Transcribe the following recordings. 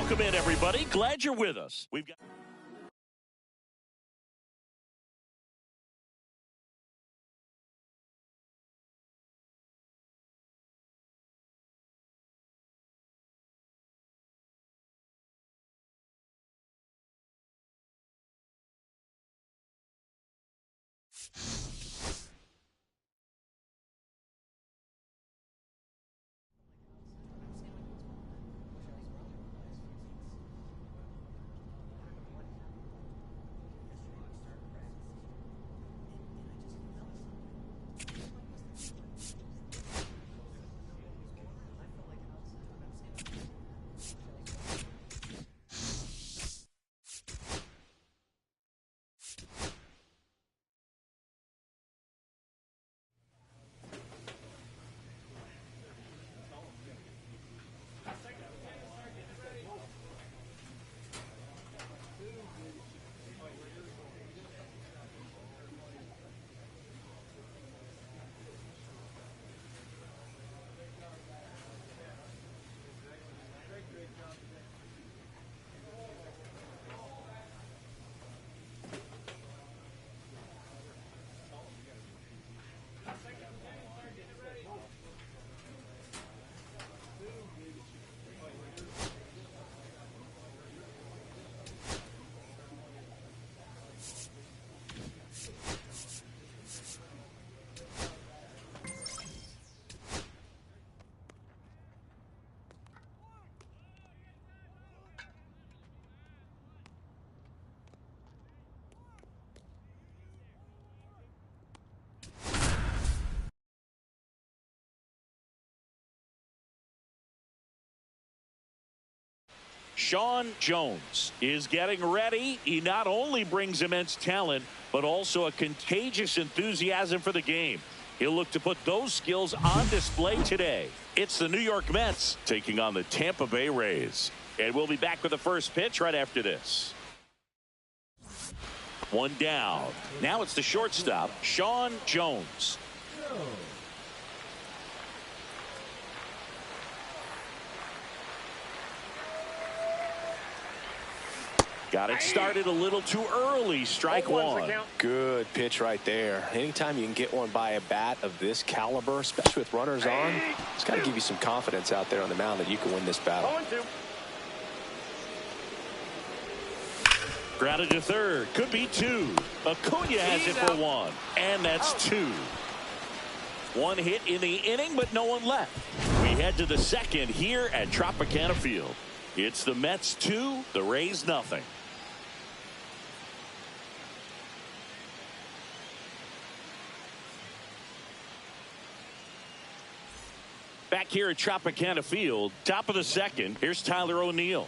Welcome in, everybody. Glad you're with us. We've got... Sean Jones is getting ready. He not only brings immense talent, but also a contagious enthusiasm for the game. He'll look to put those skills on display today. It's the New York Mets taking on the Tampa Bay Rays. And we'll be back with the first pitch right after this. One down. Now it's the shortstop, Sean Jones. Got it started a little too early. Strike one. Good pitch right there. Anytime you can get one by a bat of this caliber, especially with runners on, it's got to give you some confidence out there on the mound that you can win this battle. Grounded to third. Could be two. Acuna has it for one. And that's two. One hit in the inning, but no one left. We head to the second here at Tropicana Field. It's the Mets 2, the Rays nothing. Back here at Tropicana Field, top of the second, here's Tyler O'Neill.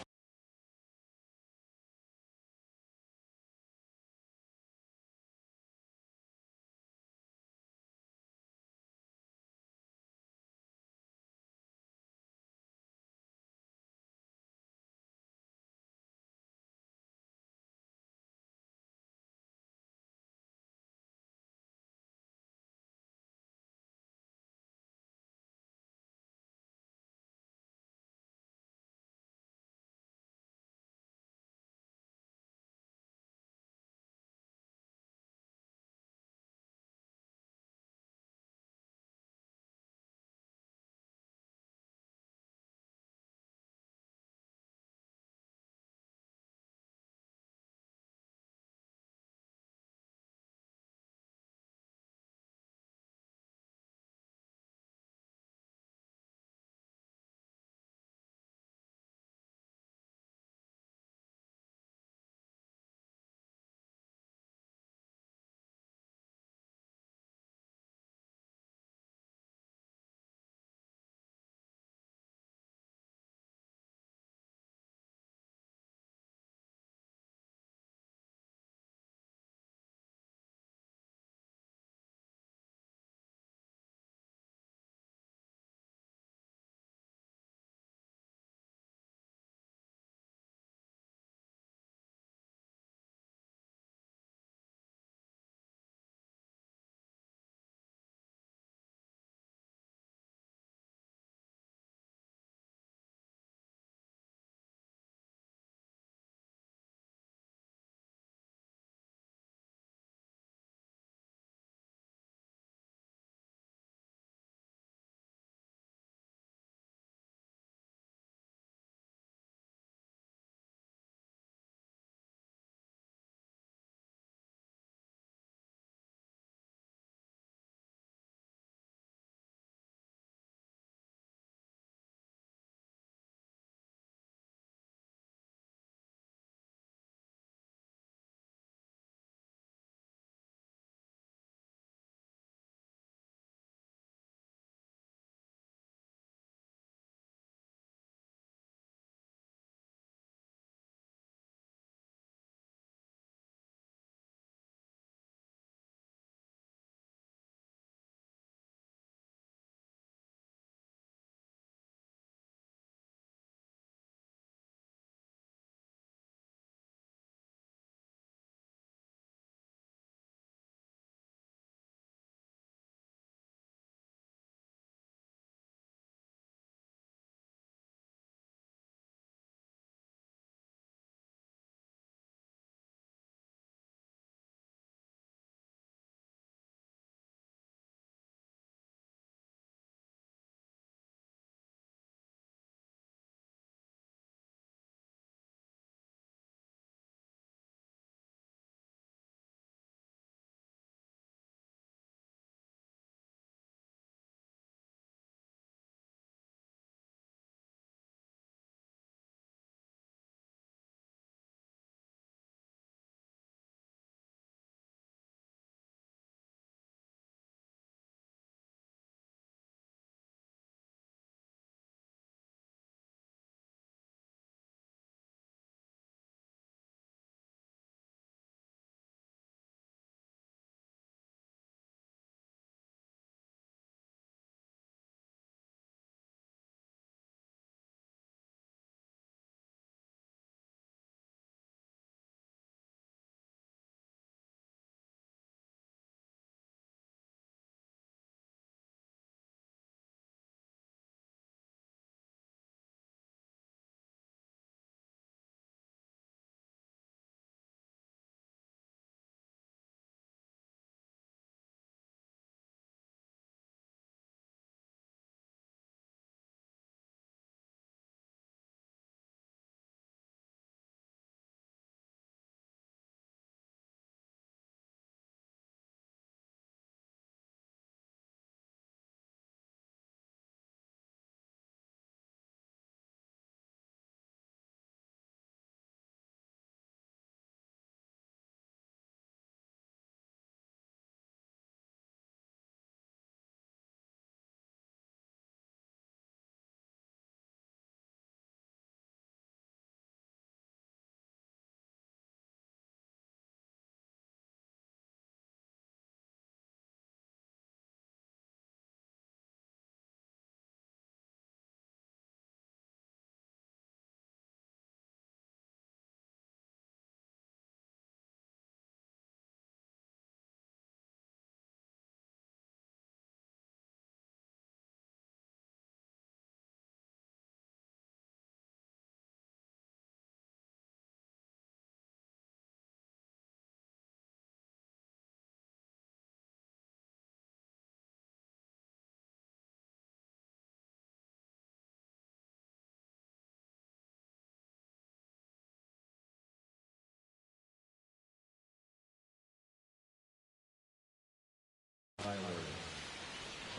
Tyler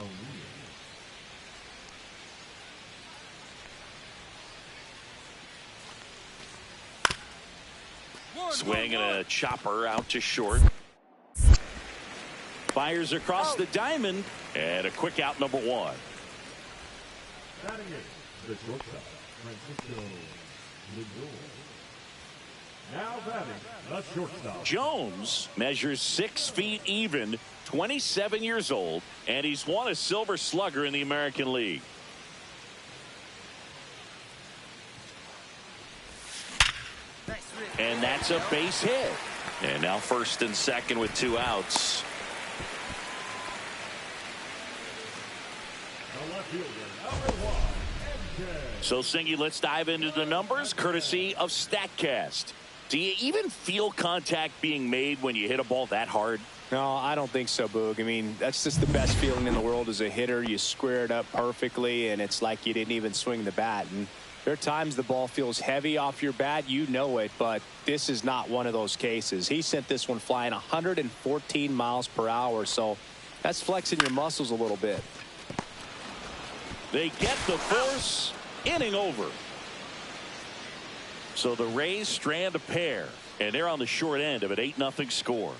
O'Neill. Swing and a chopper out to short. Fires across the diamond, and a quick out, number one. Batting it, the shortstop, Francisco Lindor. Now batting, the shortstop. Jones measures 6 feet even, 27 years old, and he's won a Silver Slugger in the American League. And that's a base hit. And now first and second with 2 outs. The left fielder, number 1, MJ. So, Singy, let's dive into the numbers, courtesy of StatCast. Do you even feel contact being made when you hit a ball that hard? No, I don't think so, Boog. I mean, that's just the best feeling in the world as a hitter. You square it up perfectly, and it's like you didn't even swing the bat. And there are times the ball feels heavy off your bat. You know it, but this is not one of those cases. He sent this one flying 114 miles per hour, so that's flexing your muscles a little bit. They get the force. Inning over. So the Rays strand a pair, and they're on the short end of an 8-0 score.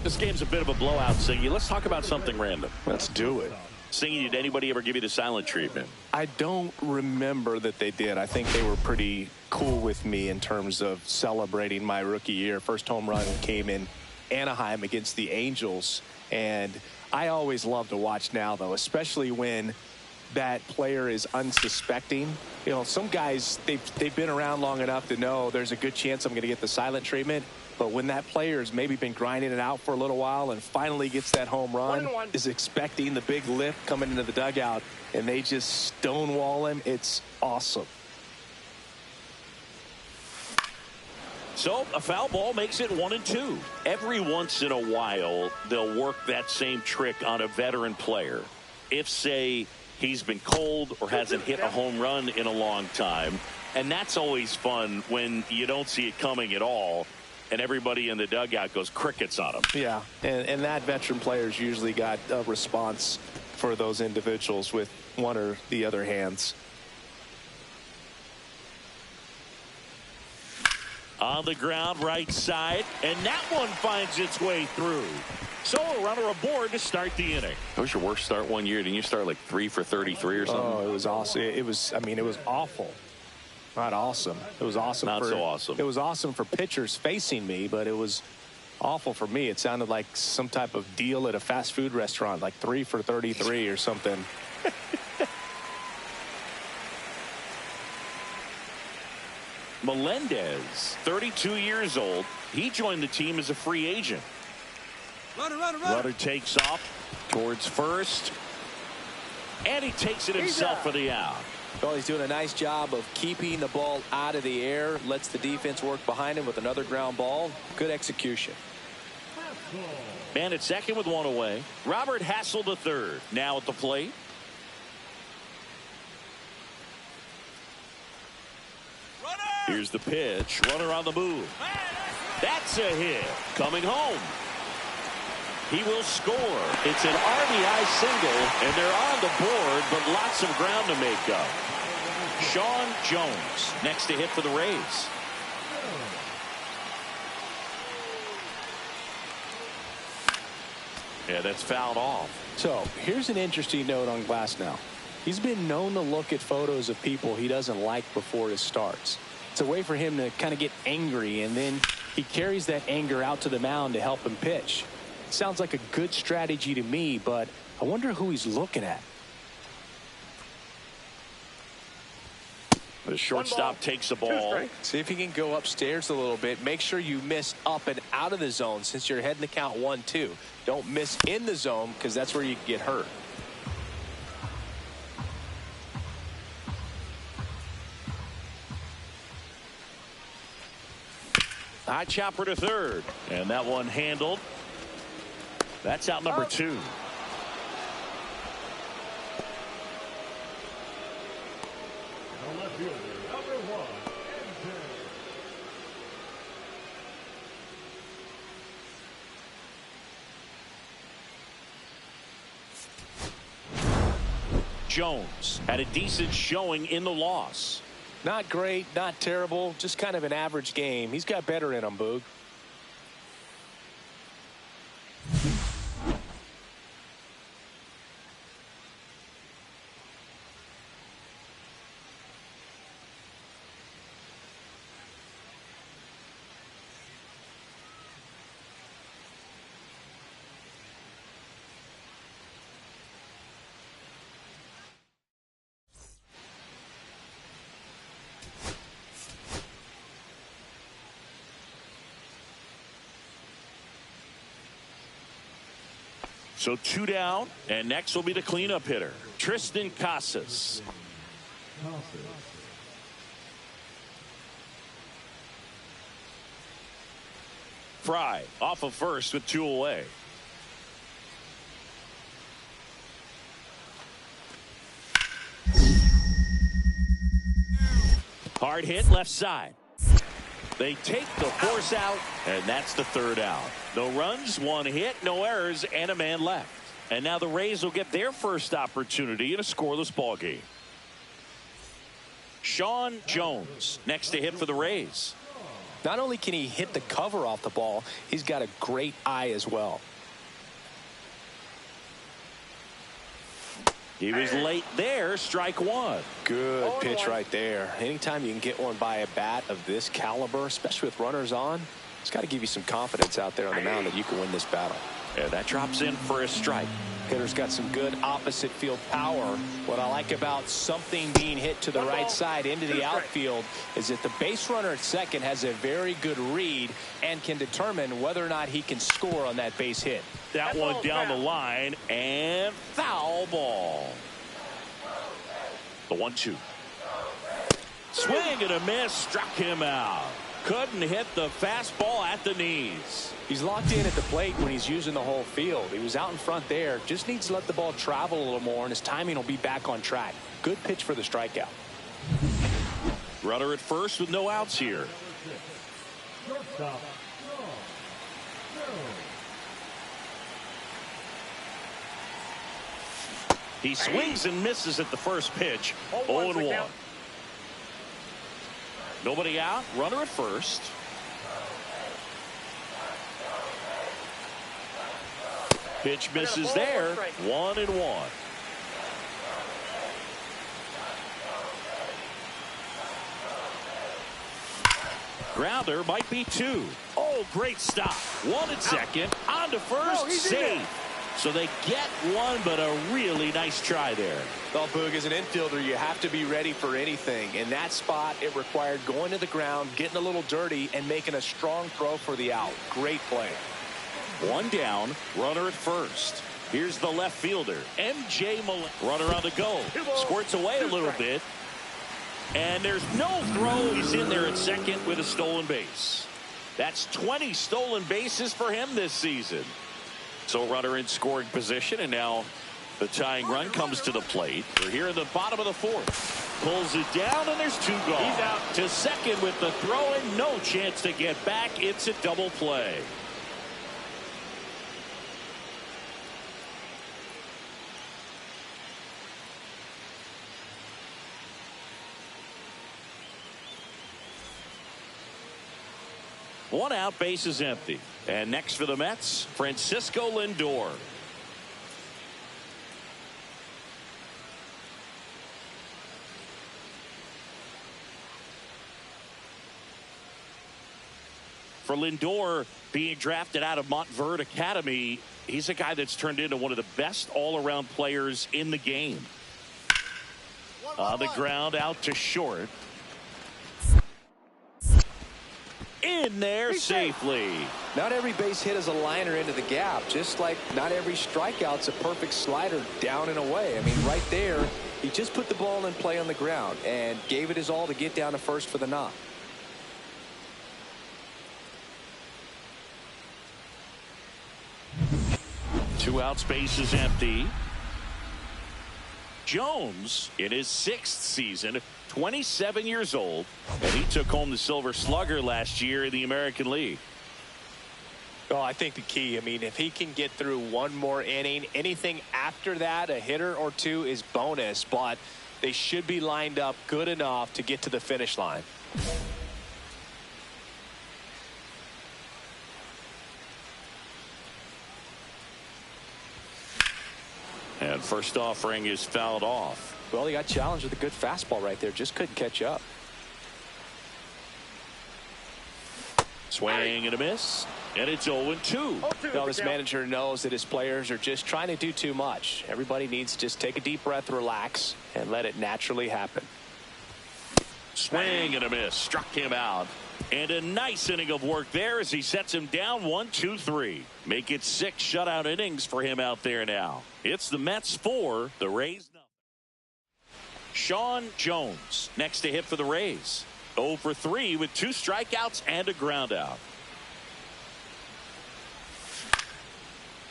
This game's a bit of a blowout, Singy. Let's talk about something random. Let's do it. Singy, did anybody ever give you the silent treatment? I don't remember that they did. I think they were pretty cool with me in terms of celebrating my rookie year. First home run came in Anaheim against the Angels, and I always love to watch now, though, especially when that player is unsuspecting. You know, some guys, they've been around long enough to know there's a good chance I'm going to get the silent treatment. But when that player has maybe been grinding it out for a little while and finally gets that home run, is expecting the big lift coming into the dugout, and they just stonewall him, it's awesome. So a foul ball makes it 1-2. Every once in a while, they'll work that same trick on a veteran player. If, say, he's been cold or hasn't hit a home run in a long time. And that's always fun when you don't see it coming at all, and everybody in the dugout goes crickets on him. Yeah, and that veteran player's usually got a response for those individuals with one or the other hands. On the ground, right side, and that one finds its way through. So a runner aboard to start the inning. That was your worst start one year. Didn't you start like 3 for 33 or something? Oh, it was awesome. It was awful. Not awesome. It was awesome. Not so awesome. It was awesome for pitchers facing me, but it was awful for me. It sounded like some type of deal at a fast food restaurant, like 3 for 33 or something. Melendez, 32 years old. He joined the team as a free agent. Runner takes off towards first, and he takes it himself for the out. Well, he's doing a nice job of keeping the ball out of the air, lets the defense work behind him with another ground ball. Good execution. Man at second with 1 away. Robert Hassel the third now at the plate. Here's the pitch. Runner on the move. That's a hit. Coming home. He will score. It's an RBI single, and they're on the board, but lots of ground to make up. Sean Jones next to hit for the Rays. Yeah, that's fouled off. So here's an interesting note on Glasnow. He's been known to look at photos of people he doesn't like before his starts. It's a way for him to kind of get angry, and then he carries that anger out to the mound to help him pitch. It sounds like a good strategy to me, but I wonder who he's looking at. The shortstop takes the ball. See if he can go upstairs a little bit. Make sure you miss up and out of the zone since you're heading to count 1-2. Don't miss in the zone because that's where you can get hurt. High chopper to third, and that one handled. That's out number 2. The left fielder, number 1, MJ. Jones had a decent showing in the loss. Not great, not terrible, just kind of an average game. He's got better in him, Boog. So 2 down, and next will be the cleanup hitter, Triston Casas. Fry off of first with 2 away. Hard hit left side. They take the force out, and that's the 3rd out. No runs, 1 hit, no errors, and a man left. And now the Rays will get their first opportunity in a scoreless ball game. Sean Jones next to hit for the Rays. Not only can he hit the cover off the ball, he's got a great eye as well. He was late there, strike 1. Good pitch right there. Anytime you can get one by a bat of this caliber, especially with runners on, it's got to give you some confidence out there on the mound that you can win this battle. Yeah, that drops in for a strike. Hitter's got some good opposite field power. What I like about something being hit to the right side into the outfield is that the base runner at second has a very good read and can determine whether or not he can score on that base hit. That one down the line, and foul ball. The 1-2. Swing and a miss, struck him out. Couldn't hit the fastball at the knees. He's locked in at the plate when he's using the whole field. He was out in front there. Just needs to let the ball travel a little more, and his timing will be back on track. Good pitch for the strikeout. Runner at first with no outs here. Shortstop, He swings and misses at the first pitch. 0-1. Nobody out. Runner at first. Pitch misses there. 1-1. Grounder might be 2. Oh, great stop. 1 at second. On to first. Safe. So they get 1, but a really nice try there. Well, Boog, as an infielder, you have to be ready for anything. In that spot, it required going to the ground, getting a little dirty, and making a strong throw for the out. Great play. 1 down, runner at first. Here's the left fielder, M.J. Malone. Runner on the go. Squirts away a little bit. And there's no throw. He's in there at second with a stolen base. That's 20 stolen bases for him this season. So runner in scoring position, and now the tying run comes to the plate. We're here in the bottom of the 4th. Pulls it down, and there's 2 gone. He's out to second with the throw, and no chance to get back. It's a double play. One out, base is empty. And next for the Mets, Francisco Lindor. For Lindor, being drafted out of Montverde Academy, he's a guy that's turned into one of the best all-around players in the game. On the ground, out to short. In there safely. Not every base hit is a liner into the gap, just like not every strikeout's a perfect slider down and away. I mean, right there, he just put the ball in play on the ground and gave it his all to get down to first for the knock. Two outs, base is empty. Jones in his 6th season, 27 years old, and he took home the Silver Slugger last year in the American League. Oh, I think the key, I mean, if he can get through one more inning, anything after that, a hitter or two is bonus, but they should be lined up good enough to get to the finish line. And first offering is fouled off. Well, he got challenged with a good fastball right there. Just couldn't catch up. Swing and a miss. And it's 0-2. Now, this manager knows that his players are just trying to do too much. Everybody needs to just take a deep breath, relax, and let it naturally happen. Swing and a miss. Struck him out. And a nice inning of work there as he sets him down 1-2-3. Make it 6 shutout innings for him out there now. It's the Mets 4, the Rays nothing. Sean Jones next to hit for the Rays. 0 for 3 with 2 strikeouts and a ground out.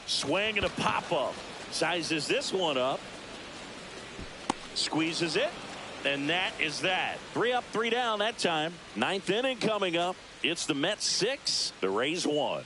Swing and a pop-up. Sizes this one up. Squeezes it. And that is that. 3 up, 3 down that time. 9th inning coming up. It's the Mets 6, the Rays 1.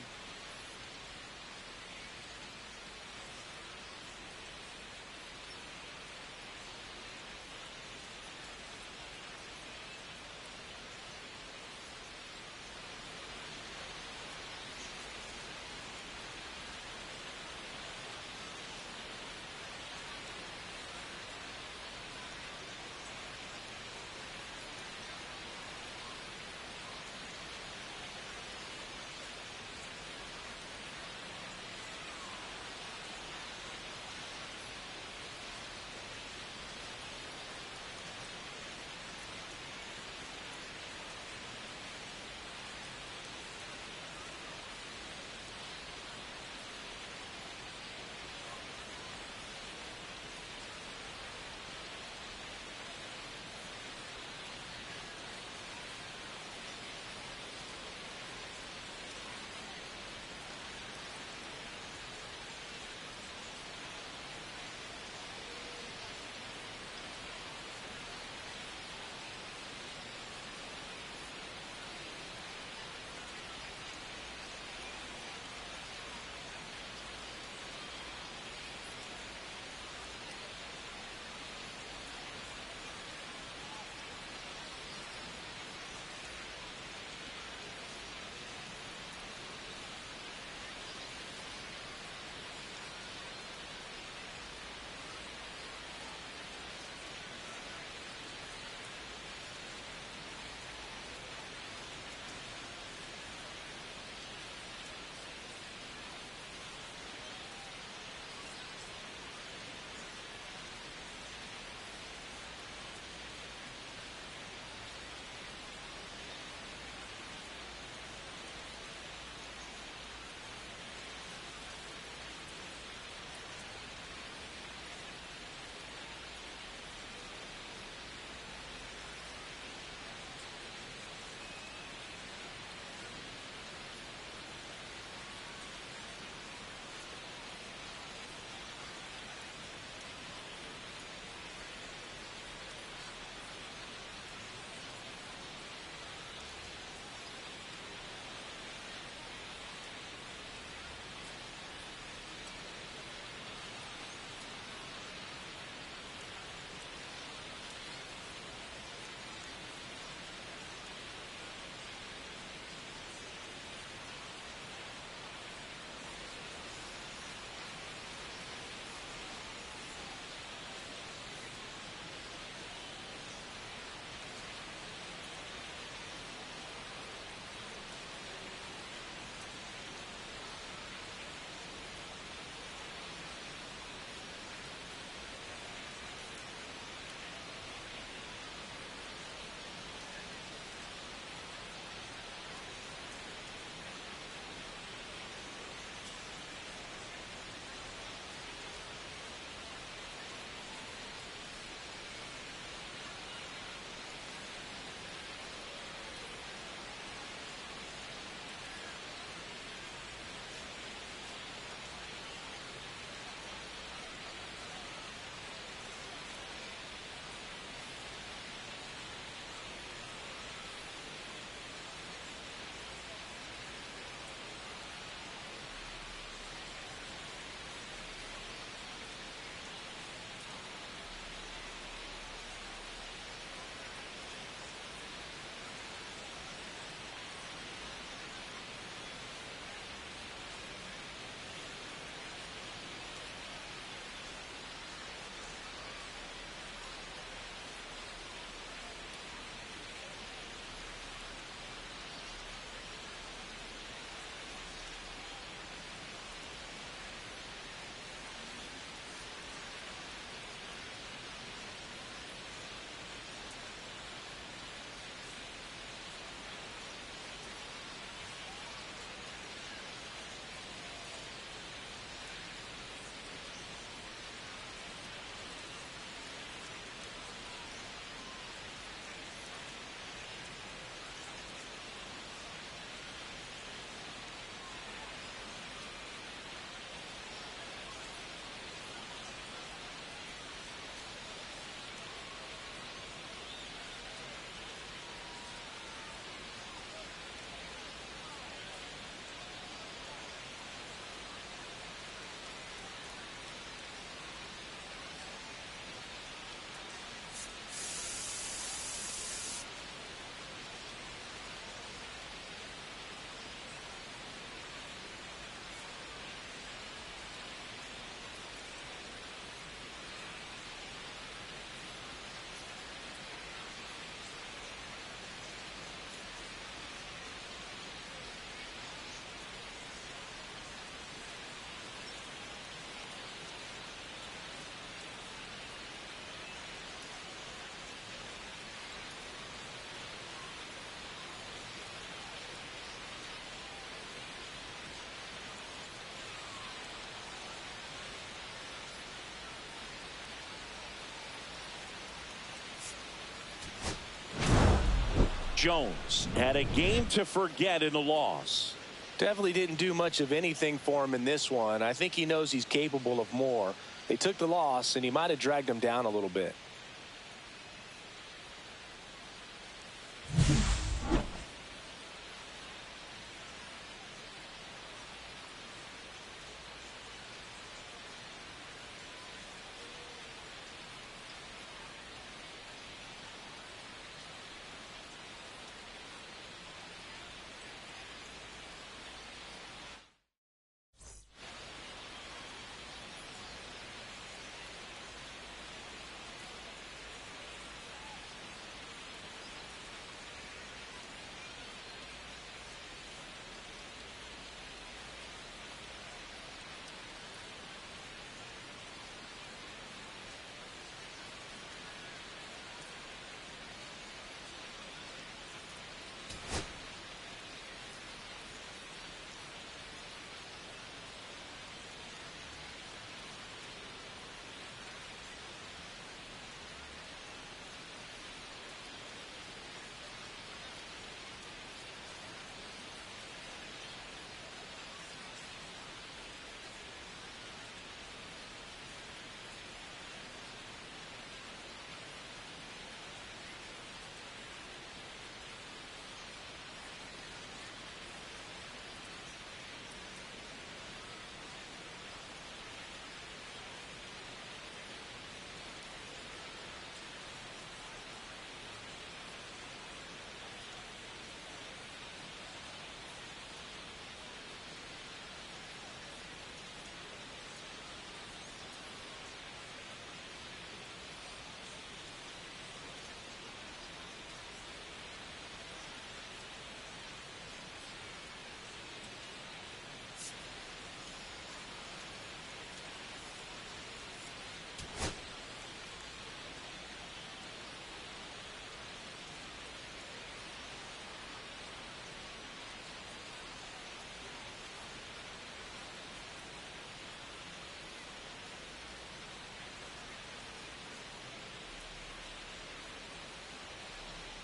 Jones had a game to forget in the loss. Definitely didn't do much of anything for him in this one. I think he knows he's capable of more. They took the loss, and he might have dragged him down a little bit.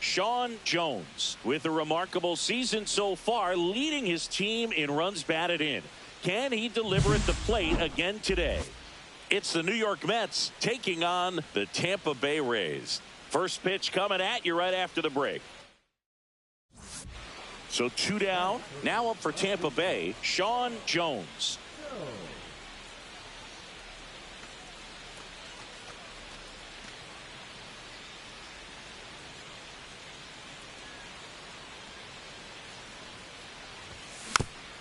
Sean Jones with a remarkable season so far, leading his team in runs batted in. Can he deliver at the plate again today? It's the New York Mets taking on the Tampa Bay Rays. First pitch coming at you right after the break. So 2 down. Now up for Tampa Bay, Sean Jones.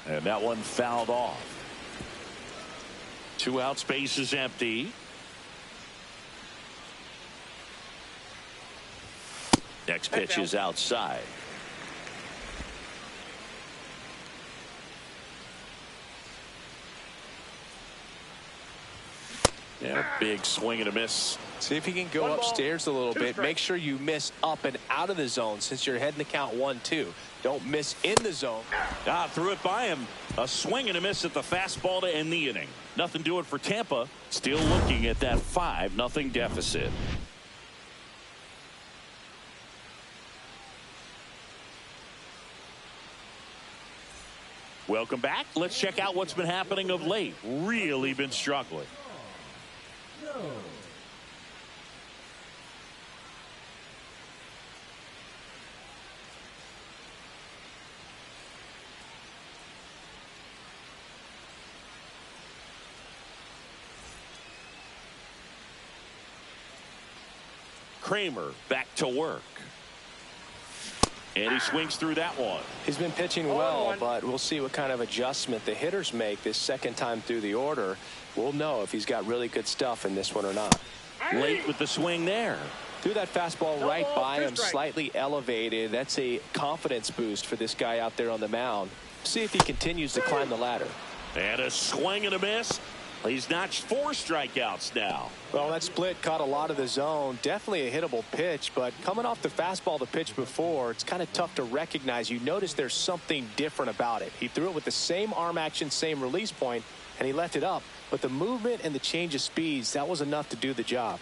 And that one fouled off. 2 outs, base is empty. Next pitch is outside. Yeah, big swing and a miss. See if you can go upstairs a little bit. Make sure you miss up and out of the zone since you're heading to count 1-2. Don't miss in the zone. Threw it by him. A swing and a miss at the fastball to end the inning. Nothing doing for Tampa. Still looking at that 5-0 deficit. Welcome back. Let's check out what's been happening of late. Really been struggling. Kramer back to work. And he swings through that one. He's been pitching well, but we'll see what kind of adjustment the hitters make this second time through the order. We'll know if he's got really good stuff in this one or not. Late with the swing there. Threw that fastball right by him, slightly elevated. That's a confidence boost for this guy out there on the mound. See if he continues to climb the ladder. And a swing and a miss. He's notched 4 strikeouts now. Well, that split caught a lot of the zone. Definitely a hittable pitch, but coming off the fastball the pitch before, it's kind of tough to recognize. You notice there's something different about it. He threw it with the same arm action, same release point, and he left it up. But the movement and the change of speeds, that was enough to do the job.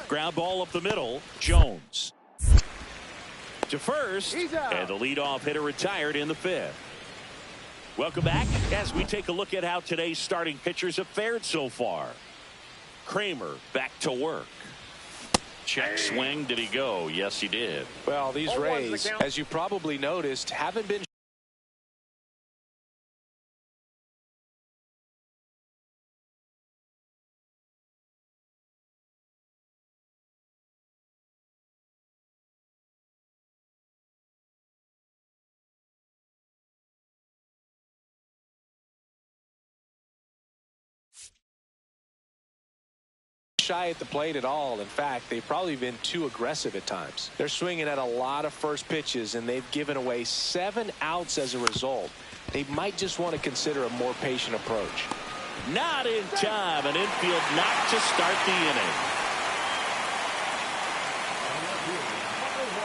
Ground ball up the middle. Jones. to first, He's out. and the leadoff hitter retired in the fifth. Welcome back as we take a look at how today's starting pitchers have fared so far. Kramer back to work. Check swing. Did he go? Yes, he did. Well, these 0-1's the Rays, count. as you probably noticed, haven't been shy at the plate at all. In fact, they've probably been too aggressive at times. They're swinging at a lot of first pitches, and they've given away 7 outs as a result. They might just want to consider a more patient approach. Not in time. An infield knock to start the inning.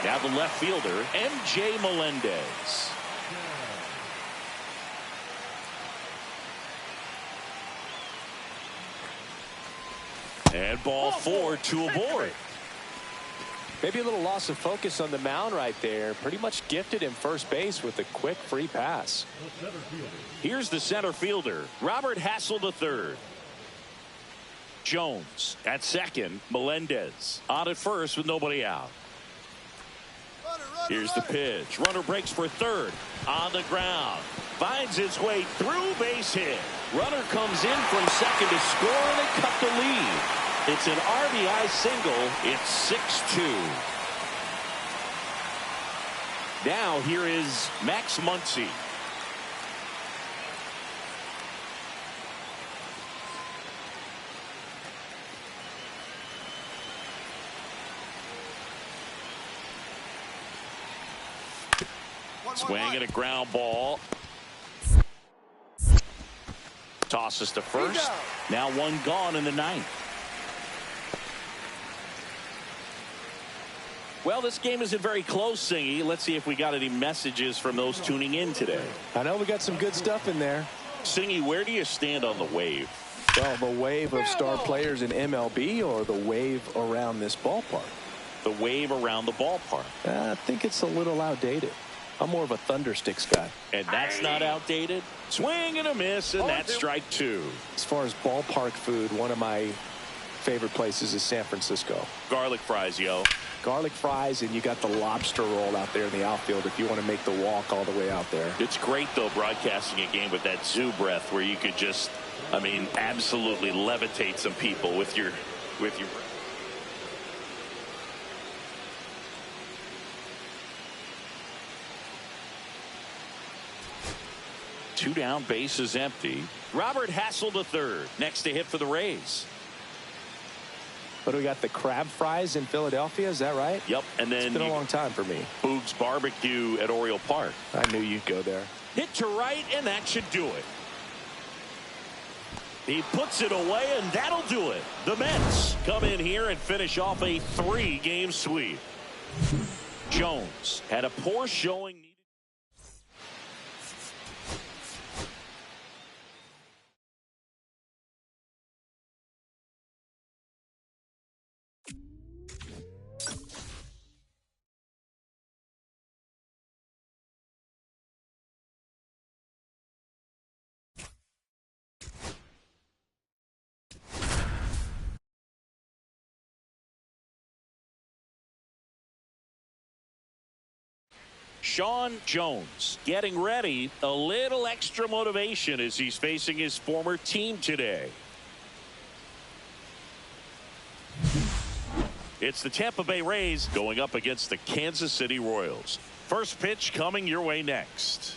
Now the left fielder, M.J. Melendez. And ball 4, 2 aboard. Maybe a little loss of focus on the mound right there. Pretty much gifted him first base with a quick free pass. The center fielder. Here's the center fielder, Robert Hassel III. Jones at second, Melendez on at first with nobody out. Here's the pitch. Runner breaks for third. On the ground. Finds his way through, base hit. Runner comes in from second to score, and they cut the lead. It's an RBI single. It's 6-2. Now here is Max Muncy. Swing and a ground ball. Tosses to first. Now one gone in the ninth. Well, this game isn't very close, Singy. Let's see if we got any messages from those tuning in today. I know we got some good stuff in there. Singy, where do you stand on the wave? Well, the wave of star players in MLB or the wave around this ballpark? The wave around the ballpark. I think it's a little outdated. I'm more of a Thundersticks guy. And that's not outdated. Swing and a miss, and that's strike 2. As far as ballpark food, one of my favorite places is San Francisco. Garlic fries, yo. Garlic fries, and you got the lobster roll out there in the outfield if you want to make the walk all the way out there. It's great, though, broadcasting a game with that zoo breath where you could just, I mean, absolutely levitate some people with your Two down, bases empty. Robert Hassel III next to hit for the Rays. But we got the crab fries in Philadelphia, is that right? Yep, and then it's been a long time for me. Boog's Barbecue at Oriole Park. I knew you'd go there. Hit to right, and that should do it. He puts it away, and that'll do it. The Mets come in here and finish off a 3-game sweep. Jones had a poor showing. Sean Jones getting ready. A little extra motivation as he's facing his former team today. It's the Tampa Bay Rays going up against the Kansas City Royals. First pitch coming your way next.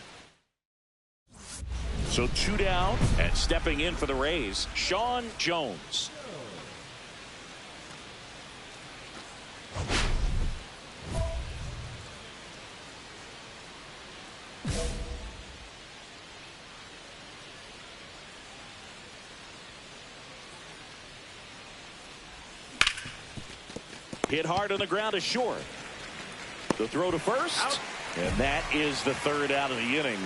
So 2 down, and stepping in for the Rays, Sean Jones. Hit hard on the ground to short. The throw to first. Out. And that is the 3rd out of the inning.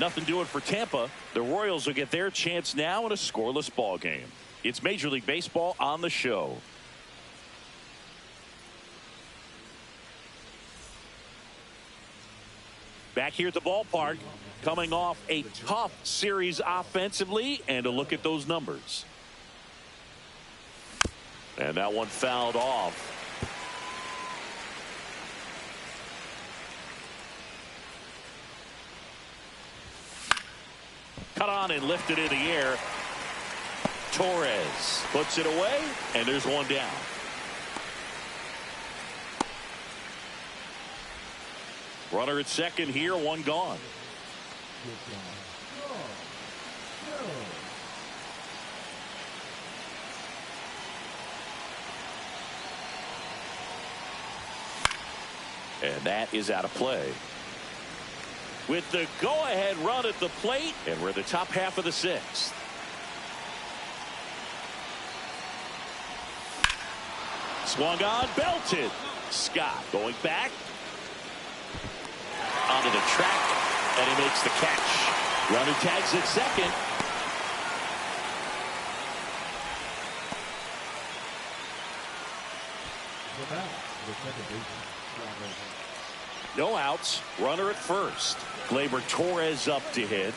Nothing doing for Tampa. The Royals will get their chance now in a scoreless ball game. It's Major League Baseball on the show. Back here at the ballpark, coming off a tough series offensively, and a look at those numbers. And that one fouled off. Cut on and lifted in the air. Torres puts it away, and there's one down. Runner at second here, one gone. And that is out of play. With the go-ahead run at the plate, and we're the top half of the sixth. Swung on, belted. Scott going back. Onto the track, and he makes the catch. Runner tags at second. No outs. Runner at first. Gleyber Torres up to hit.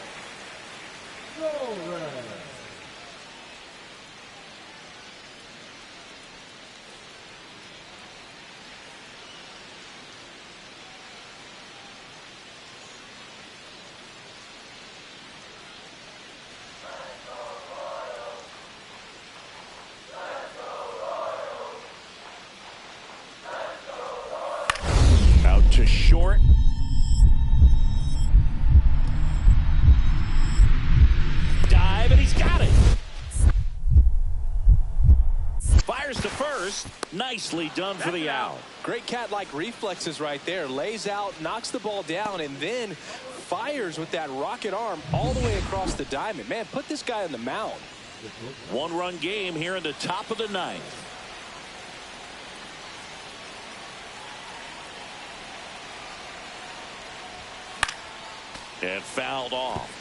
Out to short. Dive, and he's got it. Fires to first. Nicely done for the out. Great cat-like reflexes right there. Lays out, knocks the ball down, and then fires with that rocket arm all the way across the diamond. Man, put this guy on the mound. One-run game here in the top of the ninth. And fouled off.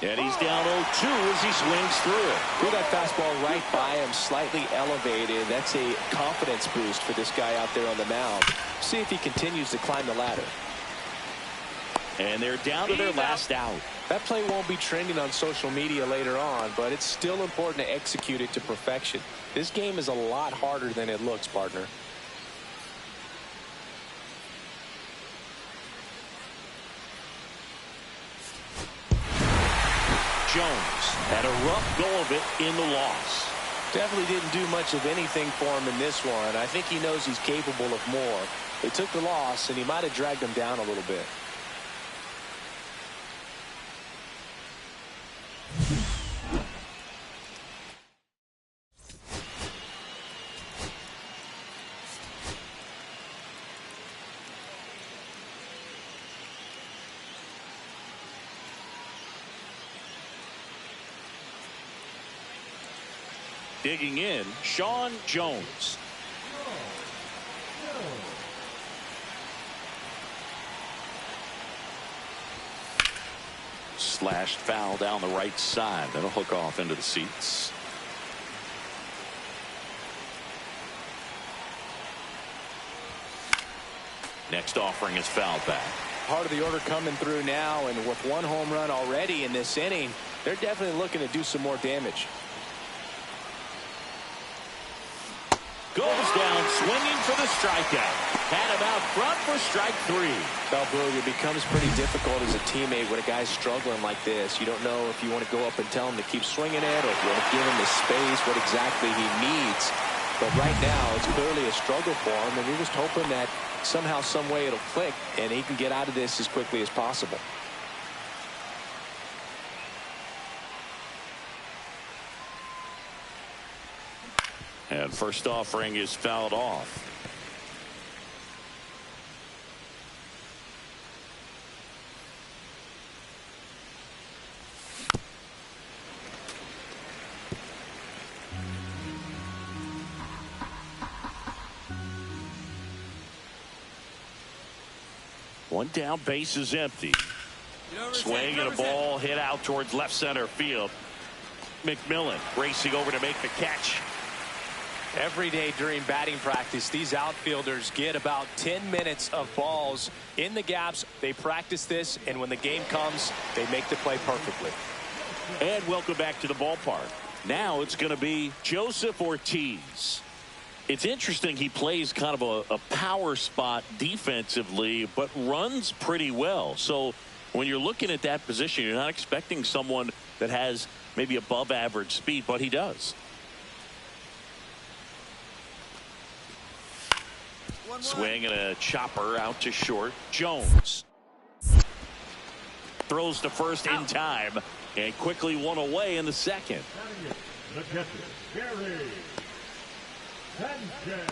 And he's down 0-2 as he swings through it. Threw that fastball right by him, slightly elevated. That's a confidence boost for this guy out there on the mound. See if he continues to climb the ladder. And they're down to their last out. That play won't be trending on social media later on, but it's still important to execute it to perfection. This game is a lot harder than it looks, partner. Jones had a rough go of it in the loss. Definitely didn't do much of anything for him in this one. I think he knows he's capable of more. They took the loss, and he might have dragged him down a little bit. Digging in, Sean Jones. Slashed foul down the right side. That'll hook off into the seats. Next offering is fouled back. Part of the order coming through now, and with one home run already in this inning, they're definitely looking to do some more damage. Goes down swinging for the strikeout. Had him out front for strike three. Bellberg, it becomes pretty difficult as a teammate when a guy's struggling like this. You don't know if you want to go up and tell him to keep swinging it, or if you want to give him the space, what exactly he needs. But right now, it's clearly a struggle for him, and you're just hoping that somehow, some way it'll click, and he can get out of this as quickly as possible. And first offering is fouled off. One down, base is empty. Swing and a ball hit out towards left center field. McMillan racing over to make the catch. Every day during batting practice, these outfielders get about 10 minutes of balls in the gaps. They practice this, and when the game comes, they make the play perfectly. And welcome back to the ballpark. Now it's going to be Joseph Ortiz. It's interesting, he plays kind of a power spot defensively, but runs pretty well. So when you're looking at that position, you're not expecting someone that has maybe above average speed, but he does. Swing and a chopper out to short. Jones throws to first in time and quickly one away in the second. The catcher, Gary Sanchez.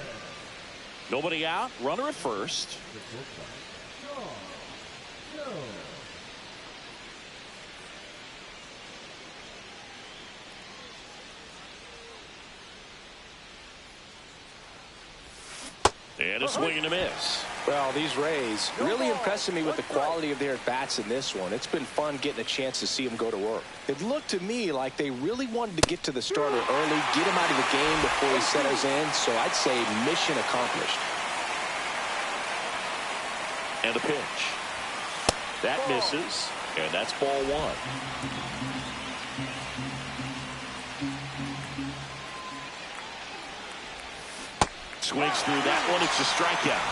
Nobody out. Runner at first. The shortstop, Sean Jones. And a swing and a miss. Well, these Rays really impressing me with the quality of their at-bats in this one. It's been fun getting a chance to see them go to work. It looked to me like they really wanted to get to the starter early, get him out of the game before he settles in, so I'd say mission accomplished. And a pitch. That misses, and that's ball one. Swings through that one. It's a strikeout.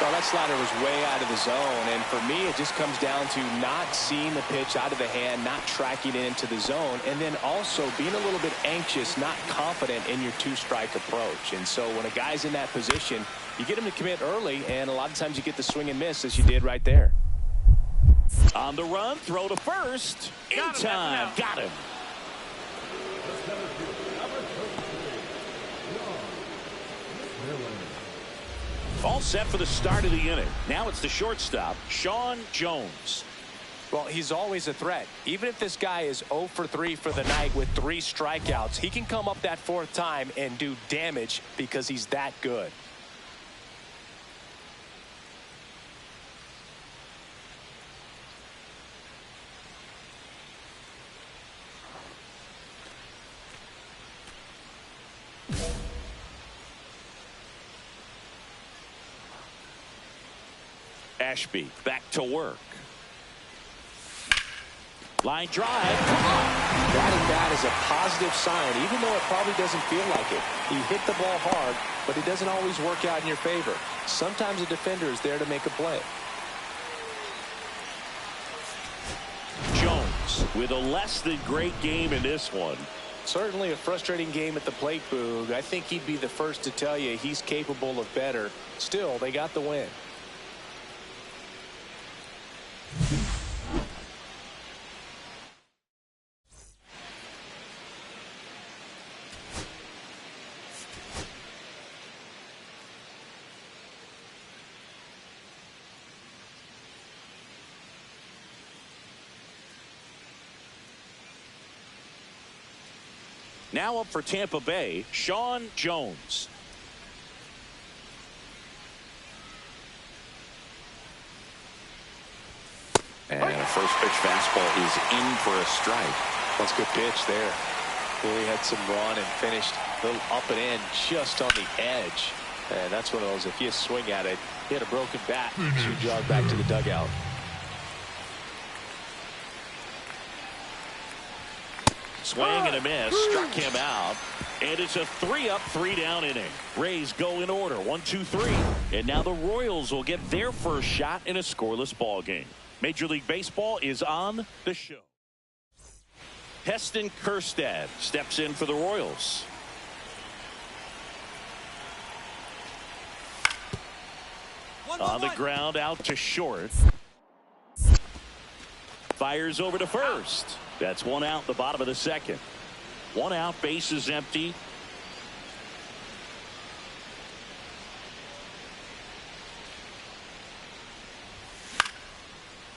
Well, that slider was way out of the zone, and for me, it just comes down to not seeing the pitch out of the hand, not tracking it into the zone, and then also being a little bit anxious, not confident in your two-strike approach. And so when a guy's in that position, you get him to commit early, and a lot of times you get the swing and miss, as you did right there. On the run, throw to first. In time. Got him. All set for the start of the inning. Now it's the shortstop, Sean Jones. Well, he's always a threat. Even if this guy is 0 for 3 for the night with 3 strikeouts, he can come up that 4th time and do damage because he's that good. Ashby back to work. Line drive. That and that is a positive sign, even though it probably doesn't feel like it. He hit the ball hard, but it doesn't always work out in your favor. Sometimes a defender is there to make a play. Jones with a less than great game in this one. Certainly a frustrating game at the plate, Boog. I think he'd be the first to tell you he's capable of better. Still, they got the win. Now up for Tampa Bay, Sean Jones. And a first pitch fastball is in for a strike. That's a good pitch there. Really had some run and finished a little up and in just on the edge. And that's one of those, if you swing at it, hit a broken bat, you jog back to the dugout. Swing and a miss, struck him out, and it's a 3-up, 3-down inning. Rays go in order, 1, 2, 3, and now the Royals will get their first shot in a scoreless ball game. Major League Baseball is on the show. Heston Kjerstad steps in for the Royals. On the ground, out to short. Fires over to first. That's one out, the bottom of the second. One out, bases empty.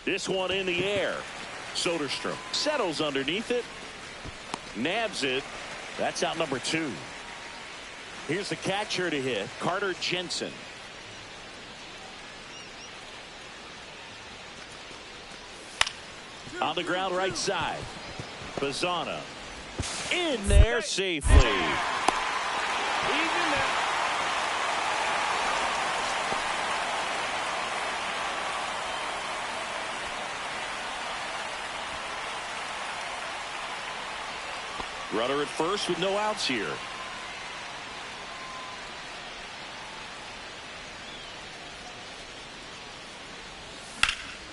This one in the air. Soderstrom settles underneath it. Nabs it. That's out number 2. Here's the catcher to hit, Carter Jensen. On the ground right side. Bazzana in there safely. Runner at first with no outs here.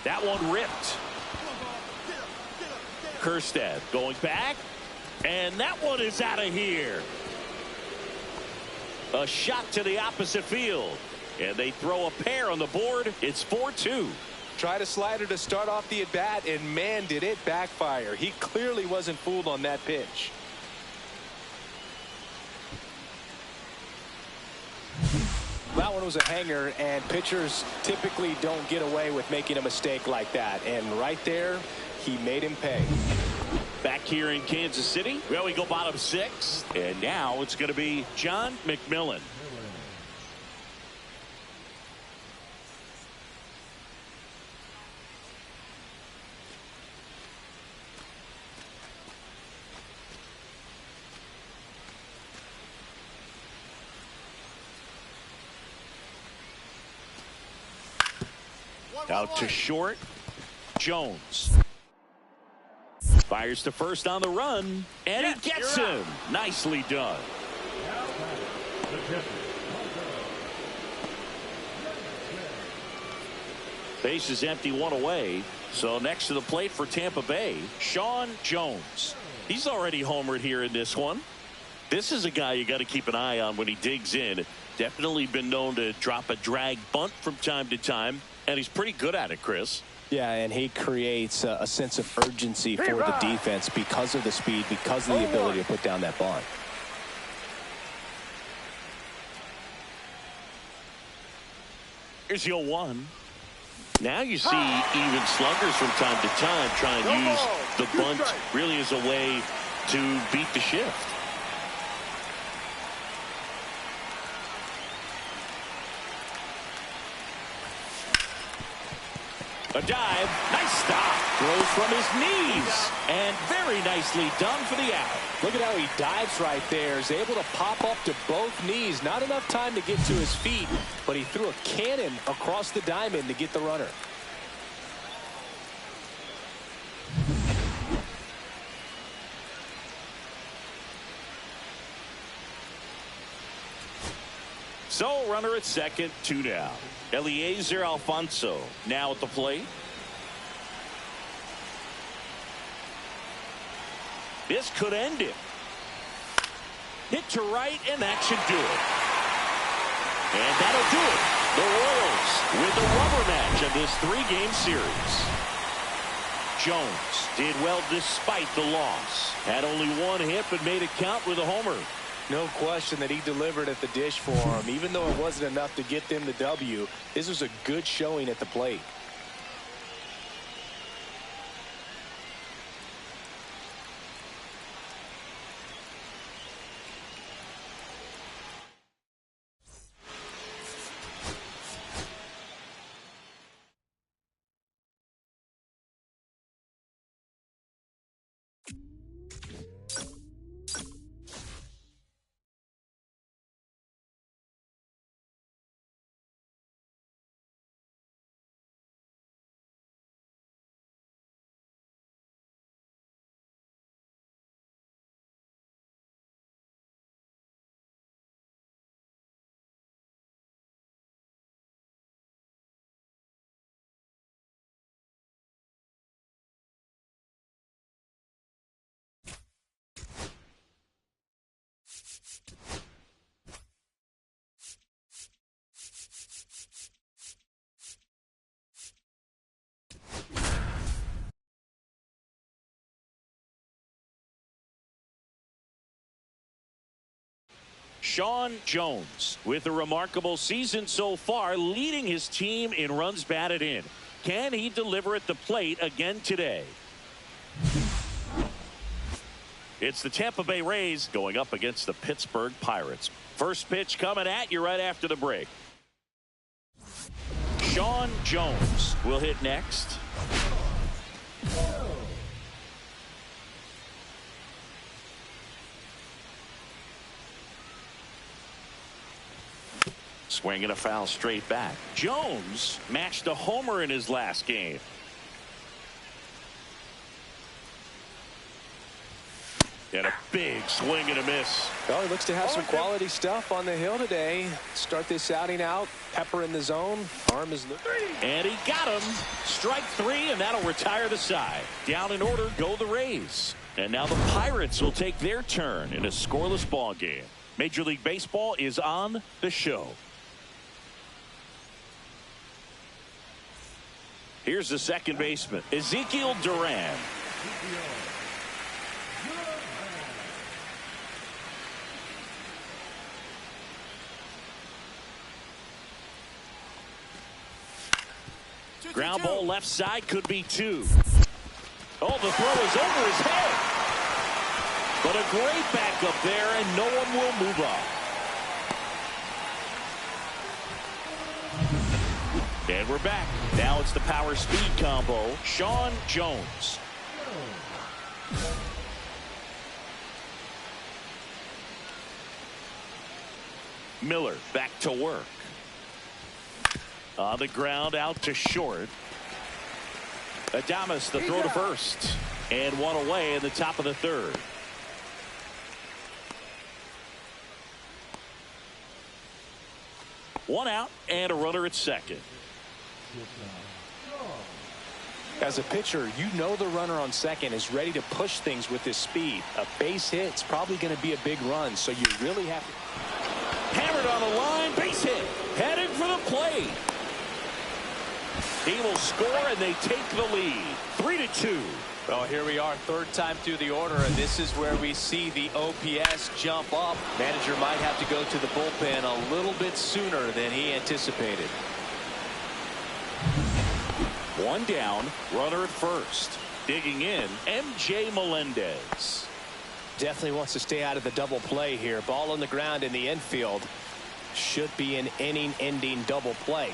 That one ripped. Kjerstad going back. And that one is out of here. A shot to the opposite field. And they throw a pair on the board. It's 4-2. Tried a slider to start off the at-bat, and man, did it backfire. He clearly wasn't fooled on that pitch. That one was a hanger, and pitchers typically don't get away with making a mistake like that. And right there, he made him pay. Back here in Kansas City, well, we go bottom 6. And now it's going to be John McMillon. Out to short. Jones fires to first on the run, and he gets him. Nicely done. Base is empty, one away. So next to the plate for Tampa Bay, Sean Jones. He's already homered here in this one. This is a guy you got to keep an eye on when he digs in. Definitely been known to drop a drag bunt from time to time, and he's pretty good at it, Chris. Yeah, and he creates a sense of urgency for the defense because of the speed, because of the ability to put down that bunt. Here's the 0-1. Now you see even sluggers from time to time try and use the bunt really as a way to beat the shift. A dive, nice stop, throws from his knees, and very nicely done for the out. Look at how he dives right there. He's able to pop up to both knees. Not enough time to get to his feet, but he threw a cannon across the diamond to get the runner. So runner at second, 2 down. Eliezer Alfonso now at the plate. This could end it. Hit to right, and that should do it. And that'll do it. The Royals with the rubber match of this 3-game series. Jones did well despite the loss. Had only one hit, but made it count with a homer. No question that he delivered at the dish for him. Even though it wasn't enough to get them the W, this was a good showing at the plate. Sean Jones with a remarkable season so far, leading his team in runs batted in. Can he deliver at the plate again today? It's the Tampa Bay Rays going up against the Pittsburgh Pirates. First pitch coming at you right after the break. Sean Jones will hit next. Swinging a foul straight back. Jones matched a homer in his last game. And a big swing and a miss. Well, he looks to have some quality stuff on the hill today. Start this outing out. Pepper in the zone. Arm is looking. And he got him. Strike three, and that'll retire the side. Down in order go the Rays. And now the Pirates will take their turn in a scoreless ball game. Major League Baseball is on the show. Here's the second baseman, Ezekiel Duran. Ground ball left side, could be two. Oh, the throw is over his head. But a great backup there, and no one will move up. And we're back. Now it's the power speed combo. Sean Jones. Miller back to work. On the ground, out to short. Adames, the throw to first. And one away in the top of the third. One out and a runner at second. As a pitcher, you know the runner on second is ready to push things with his speed. A base hit's probably going to be a big run, so you really have to. Hammered on the line, base hit. Heading for the plate. He will score, and they take the lead. 3-2. Well, here we are, third time through the order, and this is where we see the OPS jump up. Manager might have to go to the bullpen a little bit sooner than he anticipated. One down, runner at first. Digging in, MJ Melendez. Definitely wants to stay out of the double play here. Ball on the ground in the infield. Should be an inning-ending double play.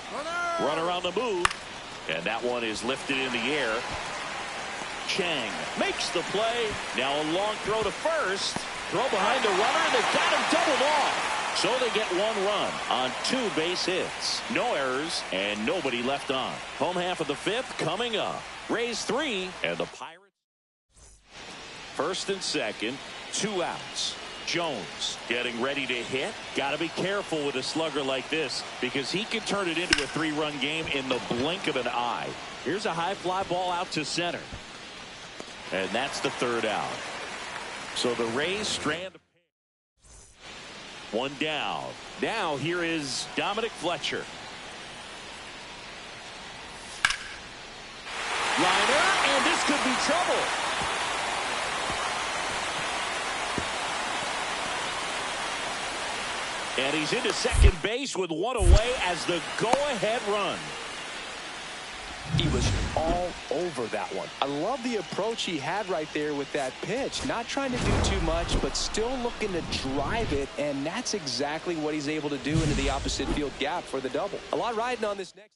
Runner on the move. And that one is lifted in the air. Chang makes the play. Now a long throw to first. Throw behind the runner, and they've got him doubled off. So they get one run on 2 base hits. No errors and nobody left on. Home half of the fifth coming up. Rays 3 and the Pirates. First and second, 2 outs. Jones getting ready to hit. Got to be careful with a slugger like this because he can turn it into a 3-run game in the blink of an eye. Here's a high fly ball out to center. And that's the third out. So the Rays strand. One down. Now here is Dominic Fletcher. Liner, and this could be trouble. And he's into second base with one away as the go-ahead run. He was all over that one. I love the approach he had right there with that pitch. Not trying to do too much, but still looking to drive it, and that's exactly what he's able to do into the opposite field gap for the double. A lot riding on this next.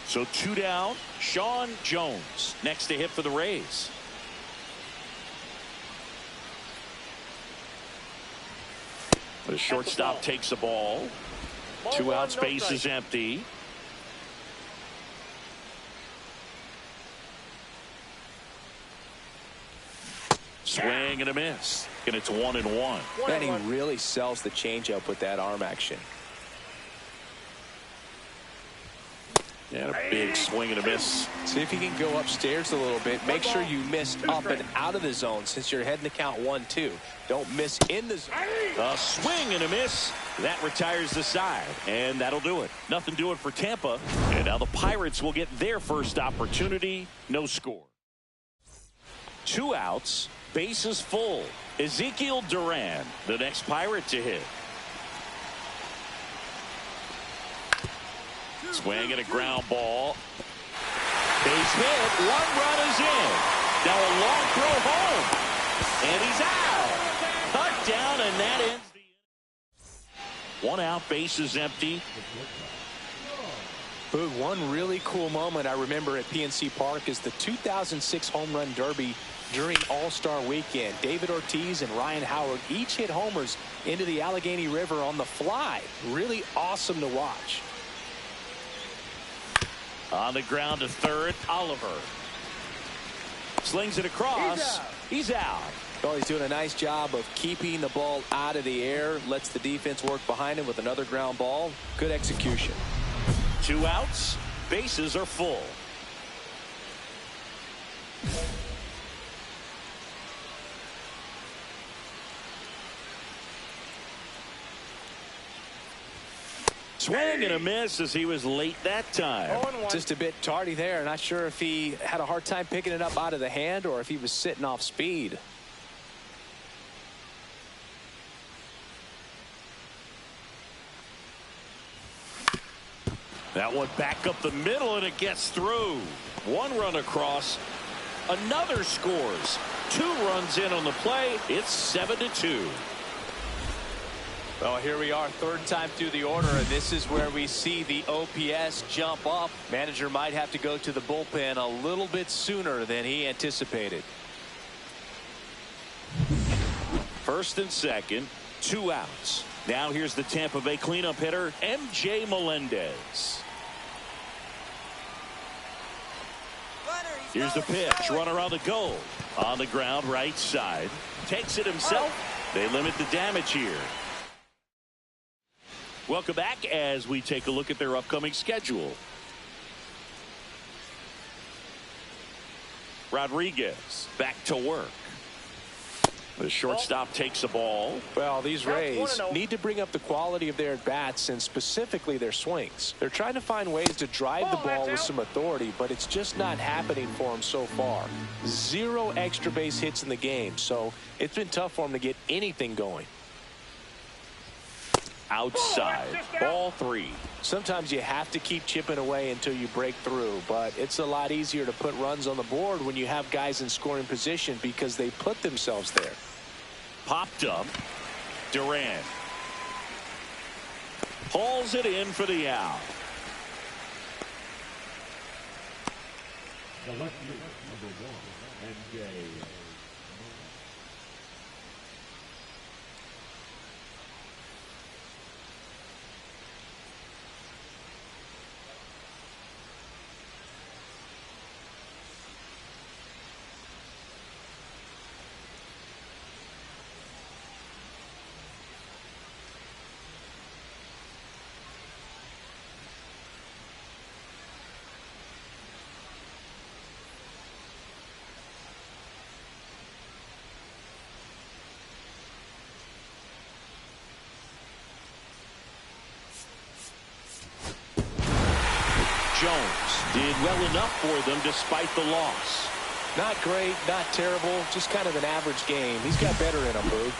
So 2 down, Sean Jones next to hit for the Rays. The shortstop takes the ball. 2 outs, base is empty. Swing and a miss. And it's 1-1. And he really sells the changeup with that arm action. And a big swing and a miss. See if he can go upstairs a little bit. Make sure you miss up and out of the zone since you're heading to count 1-2. Don't miss in the zone. A swing and a miss. That retires the side. And that'll do it. Nothing doing for Tampa. And now the Pirates will get their first opportunity. No score. 2 outs. Bases full. Ezekiel Duran, the next Pirate to hit. Swing and a ground ball. Base hit. 1 run is in. Now a long throw home. And he's out. Cut down, and that ends the inning. 1 out. Base is empty. Boog, one really cool moment I remember at PNC Park is the 2006 Home Run Derby during All-Star Weekend. David Ortiz and Ryan Howard each hit homers into the Allegheny River on the fly. Really awesome to watch. On the ground to third, Oliver. Slings it across. He's out. Well, he's doing a nice job of keeping the ball out of the air. Lets the defense work behind him with another ground ball. Good execution. 2 outs. Bases are full. Swing and a miss as he was late that time. Just a bit tardy there. Not sure if he had a hard time picking it up out of the hand or if he was sitting off speed. That one back up the middle, and it gets through. 1 run across. Another scores. 2 runs in on the play. It's 7-2. Well, here we are, third time through the order, and this is where we see the OPS jump up. Manager might have to go to the bullpen a little bit sooner than he anticipated. First and second, 2 outs. Now here's the Tampa Bay cleanup hitter, MJ Melendez. Here's the pitch. Runner on the goal. On the ground, right side. Takes it himself. They limit the damage here. Welcome back as we take a look at their upcoming schedule. Rodriguez back to work. The shortstop takes the ball. Well, these Rays need to bring up the quality of their at-bats and specifically their swings. They're trying to find ways to drive the ball with some authority, but it's just not happening for them so far. 0 extra base hits in the game, so it's been tough for them to get anything going. Outside, ball 3. Sometimes you have to keep chipping away until you break through, but it's a lot easier to put runs on the board when you have guys in scoring position because they put themselves there. Popped up. Duran hauls it in for the out. The left fielder, number 1, MJ. Jones did well enough for them despite the loss. Not great, not terrible, just kind of an average game. He's got better in him, Boog.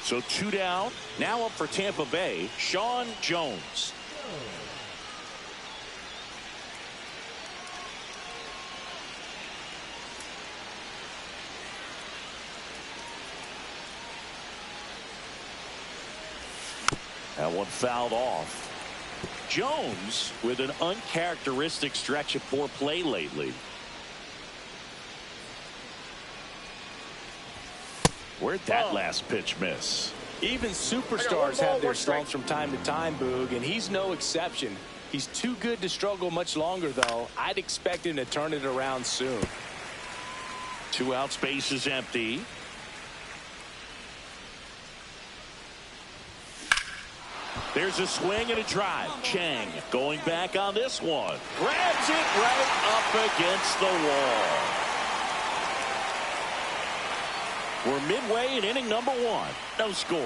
So 2 down. Now up for Tampa Bay, Sean Jones. That one fouled off. Jones with an uncharacteristic stretch of poor play lately. Where'd that last pitch miss? Even superstars have their slumps from time to time, Boog, and he's no exception. He's too good to struggle much longer, though. I'd expect him to turn it around soon. 2 outs, base is empty. There's a swing and a drive. Chang going back on this one. Grabs it right up against the wall. We're midway in inning number 1. No score.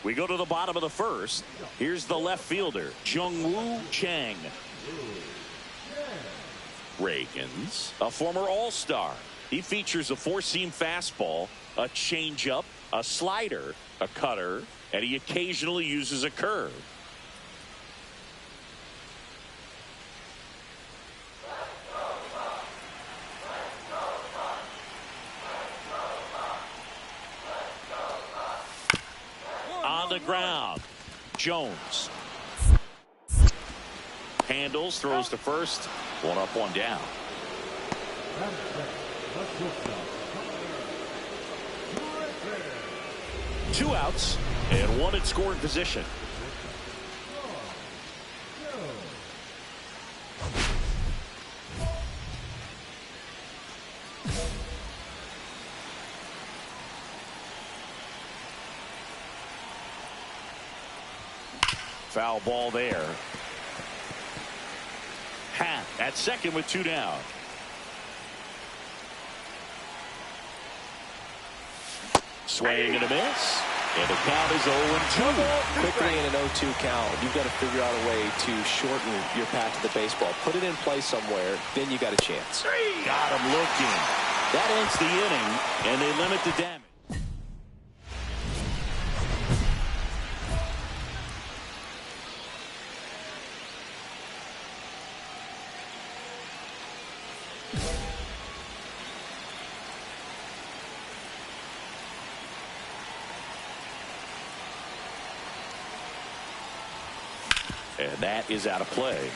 We go to the bottom of the first. Here's the left fielder, Jung-Woo Chang. Reagans, a former All-Star. He features a 4-seam fastball, a changeup, a slider, a cutter, and he occasionally uses a curve. On the ground, Jones handles, throws to first, one up, one down. Two outs and one in scoring position. Foul ball there. Happ at second with two down. Swing and a miss. And the count is 0-2. Quickly in an 0-2 count, you've got to figure out a way to shorten your path to the baseball. Put it in play somewhere, then you got a chance. Got him looking. That ends the inning, and they limit the damage. And that is out of play.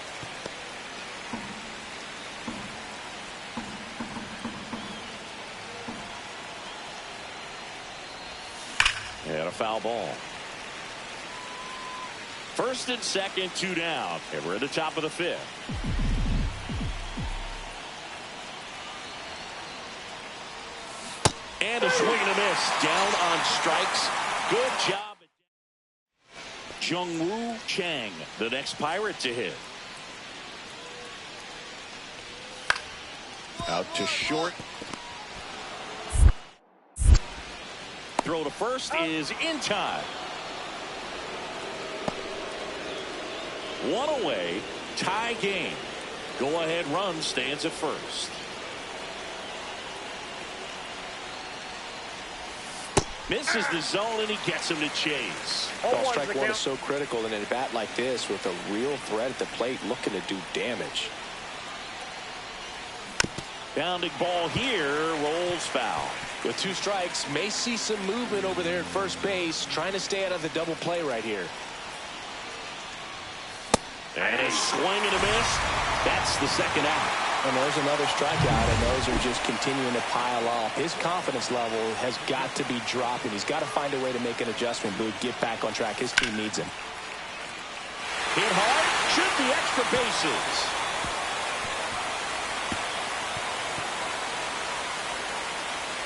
And a foul ball. First and second, two down. And we're at the top of the fifth. And a swing and a miss. Down on strikes. Good job. Jung-Woo Chang, the next Pirate to hit. Out to short. Throw to first is in time. One away, tie game. Go ahead run stands at first. Misses the zone and he gets him to chase. Ball strike one is so critical in a bat like this with a real threat at the plate looking to do damage. Bounding ball here, rolls foul. With two strikes, may see some movement over there at first base, trying to stay out of the double play right here. And a swing and a miss. That's the second out. And there's another strikeout, and those are just continuing to pile up. His confidence level has got to be dropping. He's got to find a way to make an adjustment, Boog, get back on track. His team needs him. Hit hard, should be extra bases.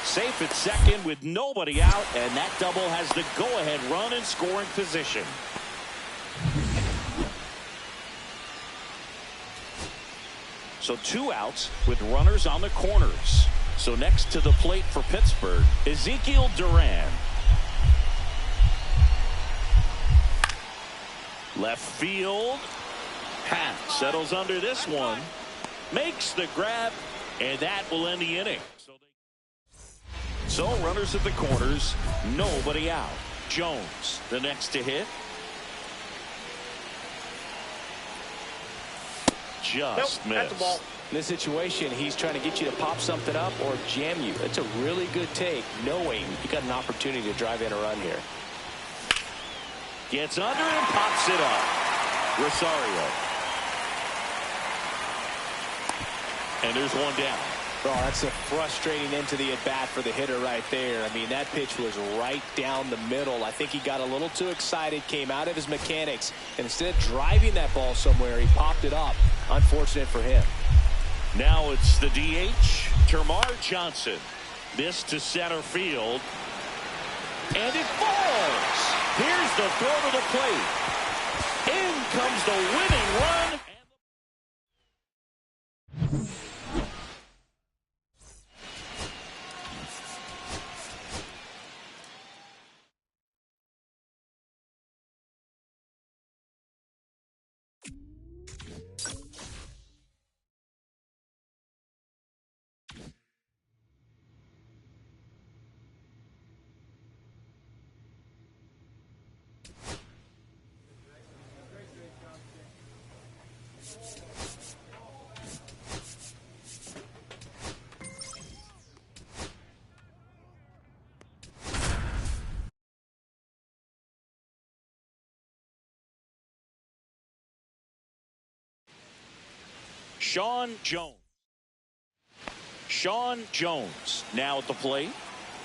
Safe at second with nobody out, and that double has the go-ahead run in scoring position. So two outs with runners on the corners. So next to the plate for Pittsburgh, Ezekiel Duran. Left field. Happ settles under this one. Makes the grab, and that will end the inning. So runners at the corners, nobody out. Jones, the next to hit. Just missed. In this situation, he's trying to get you to pop something up or jam you. That's a really good take, knowing you got an opportunity to drive in a run here. Gets under and pops it up. Rosario. And there's one down. Oh, that's a frustrating end to the at-bat for the hitter right there. I mean, that pitch was right down the middle. I think he got a little too excited, came out of his mechanics, and instead of driving that ball somewhere, he popped it up. Unfortunate for him. Now it's the DH, Termarr Johnson. This to center field. And it falls. Here's the throw to the plate. In comes the winning run. Sean Jones. Sean Jones now at the plate.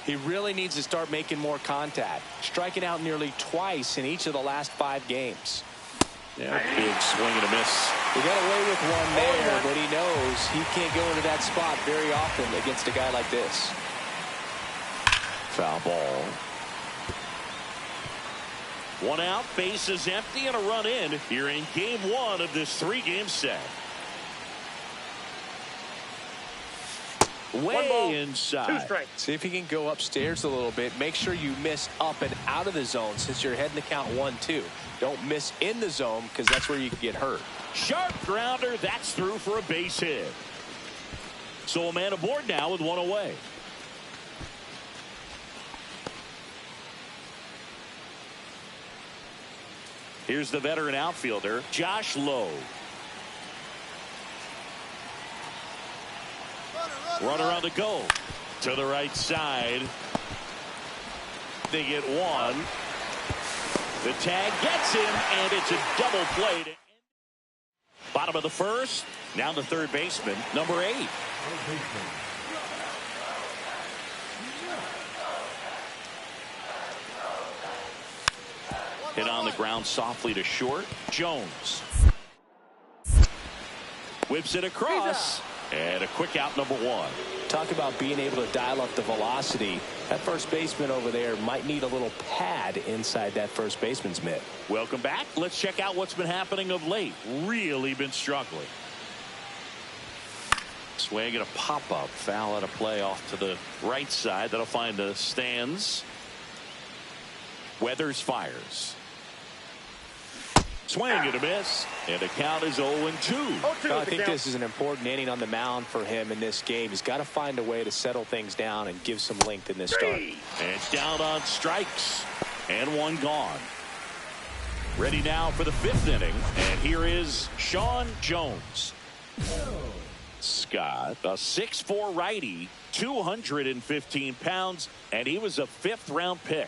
He really needs to start making more contact, striking out nearly twice in each of the last 5 games. Yeah, big swing and a miss. He got away with one there, but he knows he can't go into that spot very often against a guy like this. Foul ball. 1 out, bases empty, and a run in here in game 1 of this 3-game set. Way inside. See if he can go upstairs a little bit. Make sure you miss up and out of the zone since you're heading to count 1-2. Don't miss in the zone because that's where you can get hurt. Sharp grounder. That's through for a base hit. So a man aboard now with 1 away. Here's the veteran outfielder, Josh Lowe. Runner on the go to the right side. They get 1. The tag gets him, and it's a double play. Bottom of the first. Now the third baseman, number 8. Hit on the ground softly to short. Jones whips it across. And a quick out, number 1. Talk about being able to dial up the velocity. That first baseman over there might need a little pad inside that first baseman's mitt. Welcome back. Let's check out what's been happening of late. Really been struggling. Swing and a pop-up. Foul out of play off to the right side. That'll find the stands. Weathers fires. Swing and a miss, and the count is 0-2. I think this is an important inning on the mound for him in this game. He's got to find a way to settle things down and give some length in this start. And it's down on strikes, and 1 gone. Ready now for the 5th inning, and here is Sean Jones. Scott, a 6'4" righty, 215 pounds, and he was a 5th-round pick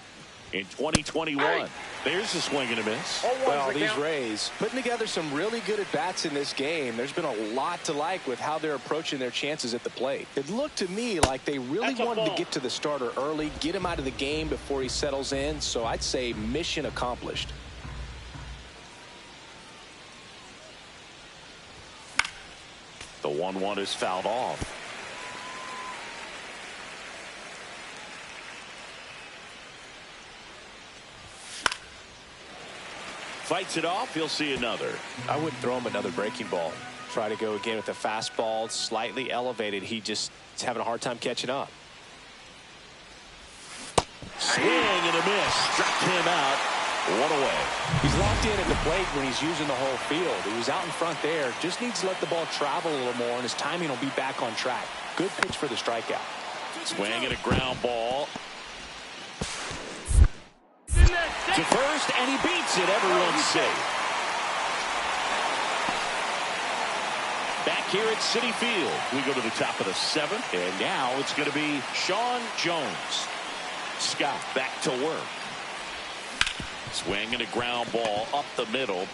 in 2021. There's a swing and a miss. Well, these Rays putting together some really good at-bats in this game. There's been a lot to like with how they're approaching their chances at the plate. It looked to me like they really wanted to get to the starter early, get him out of the game before he settles in. So I'd say mission accomplished. The 1-1 is fouled off. Fights it off. He'll see another. I wouldn't throw him another breaking ball. Try to go again with the fastball, slightly elevated. He just is having a hard time catching up. Swing and a miss. Struck him out. 1 away. He's locked in at the plate when he's using the whole field. He was out in front there. Just needs to let the ball travel a little more, and his timing will be back on track. Good pitch for the strikeout. Swing and a ground ball. To first, and he beats it. Everyone's safe. Back here at Citi Field, we go to the top of the 7th, and now it's going to be Sean Jones. Scott back to work. Swing and a ground ball up the middle.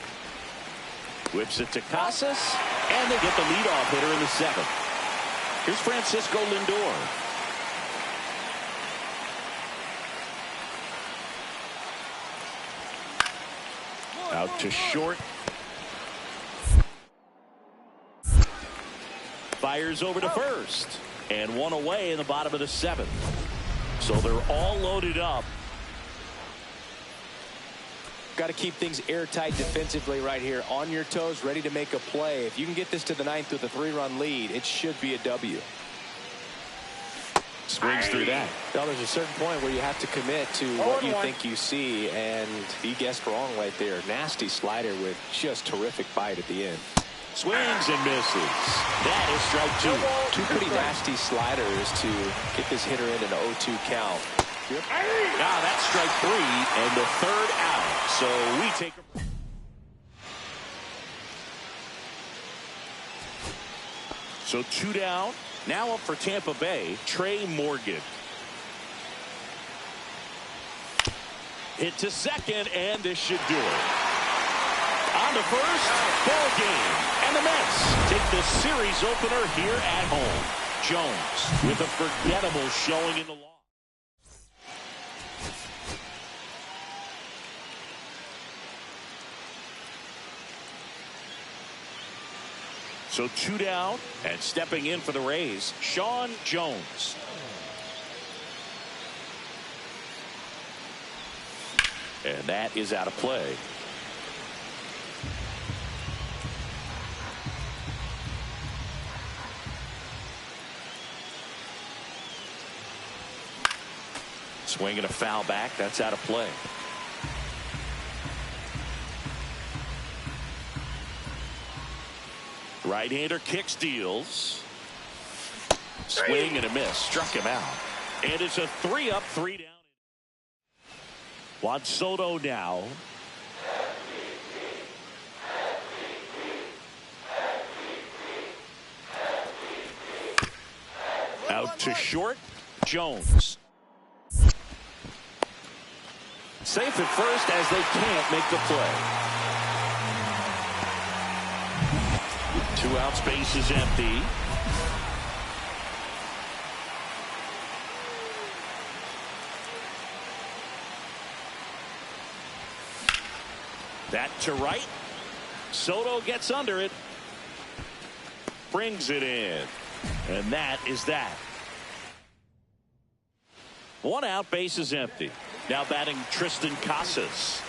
Whips it to Casas, and they get the leadoff hitter in the 7th. Here's Francisco Lindor. Out to short. Fires over to first. And 1 away in the bottom of the 7th. So they're all loaded up. Got to keep things airtight defensively right here. On your toes, ready to make a play. If you can get this to the 9th with a 3-run lead, it should be a W. Swings through that. Well, there's a certain point where you have to commit to what you think you see, and he guessed wrong right there. Nasty slider with just terrific bite at the end. Swings and misses. That is strike 2. 2 pretty nasty sliders to get this hitter in an 0-2 count. Yep. Now that's strike 3 and the 3rd out. So we take a... So 2 down. Now up for Tampa Bay, Trey Morgan. Hit to second, and this should do it. On to first, ball game. And the Mets take the series opener here at home. Jones with a forgettable showing in the loss. So 2 down, and stepping in for the Rays, Sean Jones. And that is out of play. Swinging a foul back. That's out of play. Right-hander kicks, deals. Swing and a miss. Struck him out. And it's a 3-up, 3 down. Juan Soto now. Out to short. Jones. Safe at first as they can't make the play. 2 out, space is empty. That to right. Soto gets under it. Brings it in. And that is that. 1 out, base is empty. Now batting Tristan Casas.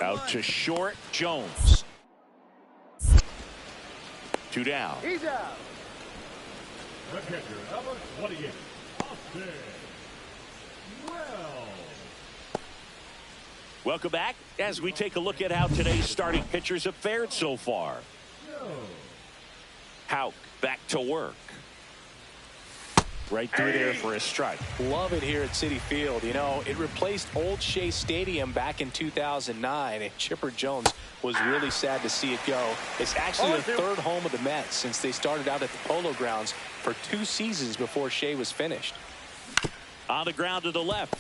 Out to short, Jones. 2 down. He's out. The catcher, number 28, Austin Wells. Welcome back as we take a look at how today's starting pitchers have fared so far. Houck back to work. Right through there for a strike. Love it here at Citi Field. You know, it replaced Old Shea Stadium back in 2009, and Chipper Jones was really sad to see it go. It's actually the 3rd home of the Mets since they started out at the Polo Grounds for 2 seasons before Shea was finished. On the ground to the left.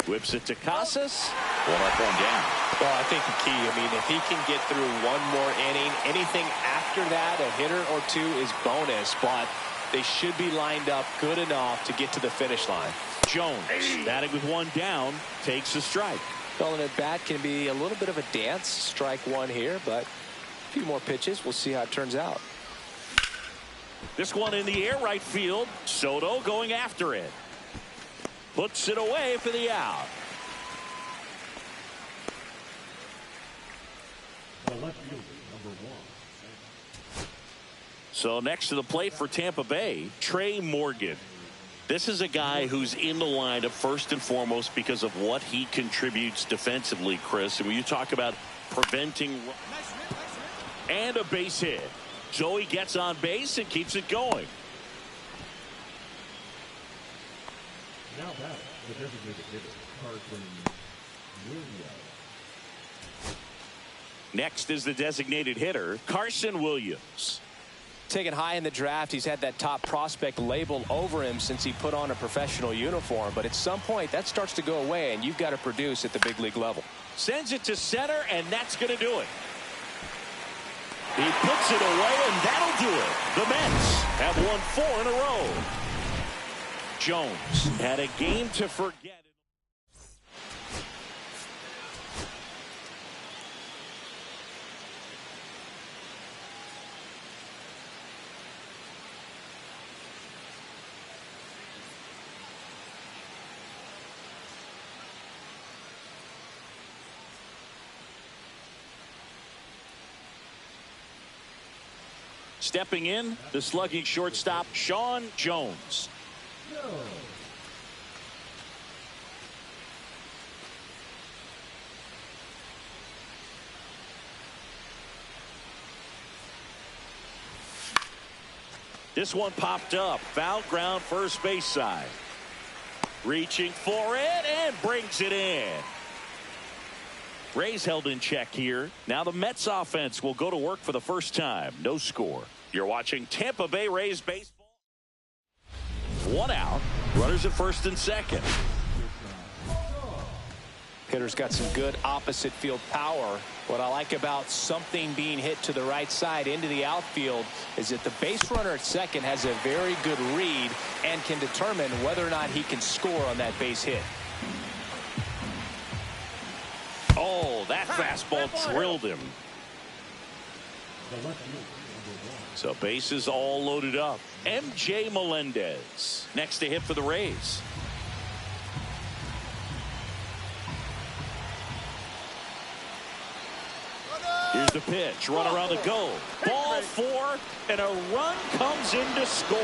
Whips it to Casas. 1 up, 1 down. Well, I think the key, I mean, if he can get through 1 more inning, anything after that, a hitter or 2 is bonus, but they should be lined up good enough to get to the finish line. Jones, batting with 1 down, takes a strike. Well, an at bat can be a little bit of a dance. Strike 1 here, but a few more pitches. We'll see how it turns out. This one in the air, right field. Soto going after it. Puts it away for the out. The left fielder, number 1. So next to the plate for Tampa Bay, Trey Morgan. This is a guy who's in the lineup first and foremost because of what he contributes defensively, Chris. And when you talk about preventing and a base hit, Joey gets on base and keeps it going. Now back, the designated hitter, Carson Williams. Next is the designated hitter, Carson Williams. Taken high in the draft, he's had that top prospect label over him since he put on a professional uniform. But at some point, that starts to go away, and you've got to produce at the big league level. Sends it to center, and that's going to do it. He puts it away, and that'll do it. The Mets have won 4 in a row. Jones had a game to forget. Stepping in, the slugging shortstop, Sean Jones. This one popped up. Foul ground, first base side. Reaching for it and brings it in. Rays held in check here. Now the Mets offense will go to work for the first time. No score. You're watching Tampa Bay Rays baseball. 1 out. Runners at first and second. Hitter's got some good opposite field power. What I like about something being hit to the right side into the outfield is that the base runner at second has a very good read and can determine whether or not he can score on that base hit. Oh, that fastball drilled him. So bases all loaded up. MJ Melendez next to hit for the Rays. Here's the pitch. Run around the go. Ball 4, and a run comes in to score.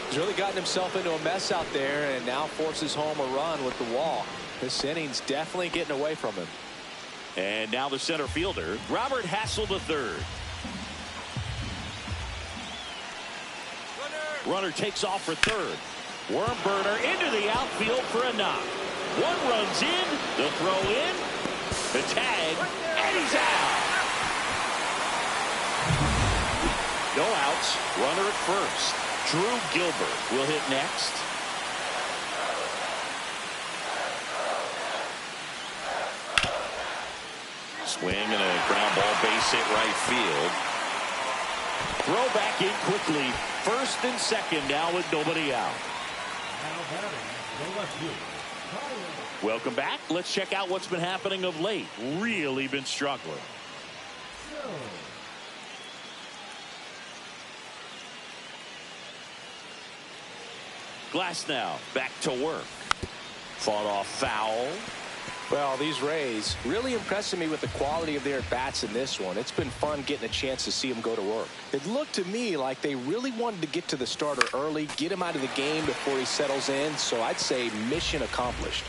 He's really gotten himself into a mess out there and now forces home a run with the walk. This inning's definitely getting away from him. And now the center fielder, Robert Hassel III. Runner takes off for third. Worm burner into the outfield for a knock. 1 runs in, the throw in, the tag, and he's out. No outs, runner at first. Drew Gilbert will hit next. Swing and a ground ball, base hit right field. Throw back in quickly. First and second now with nobody out. Welcome back. Let's check out what's been happening of late. Really been struggling. Glasnow back to work. Fought off foul. Well, these Rays really impressing me with the quality of their at-bats in this one. It's been fun getting a chance to see them go to work. It looked to me like they really wanted to get to the starter early, get him out of the game before he settles in, so I'd say mission accomplished.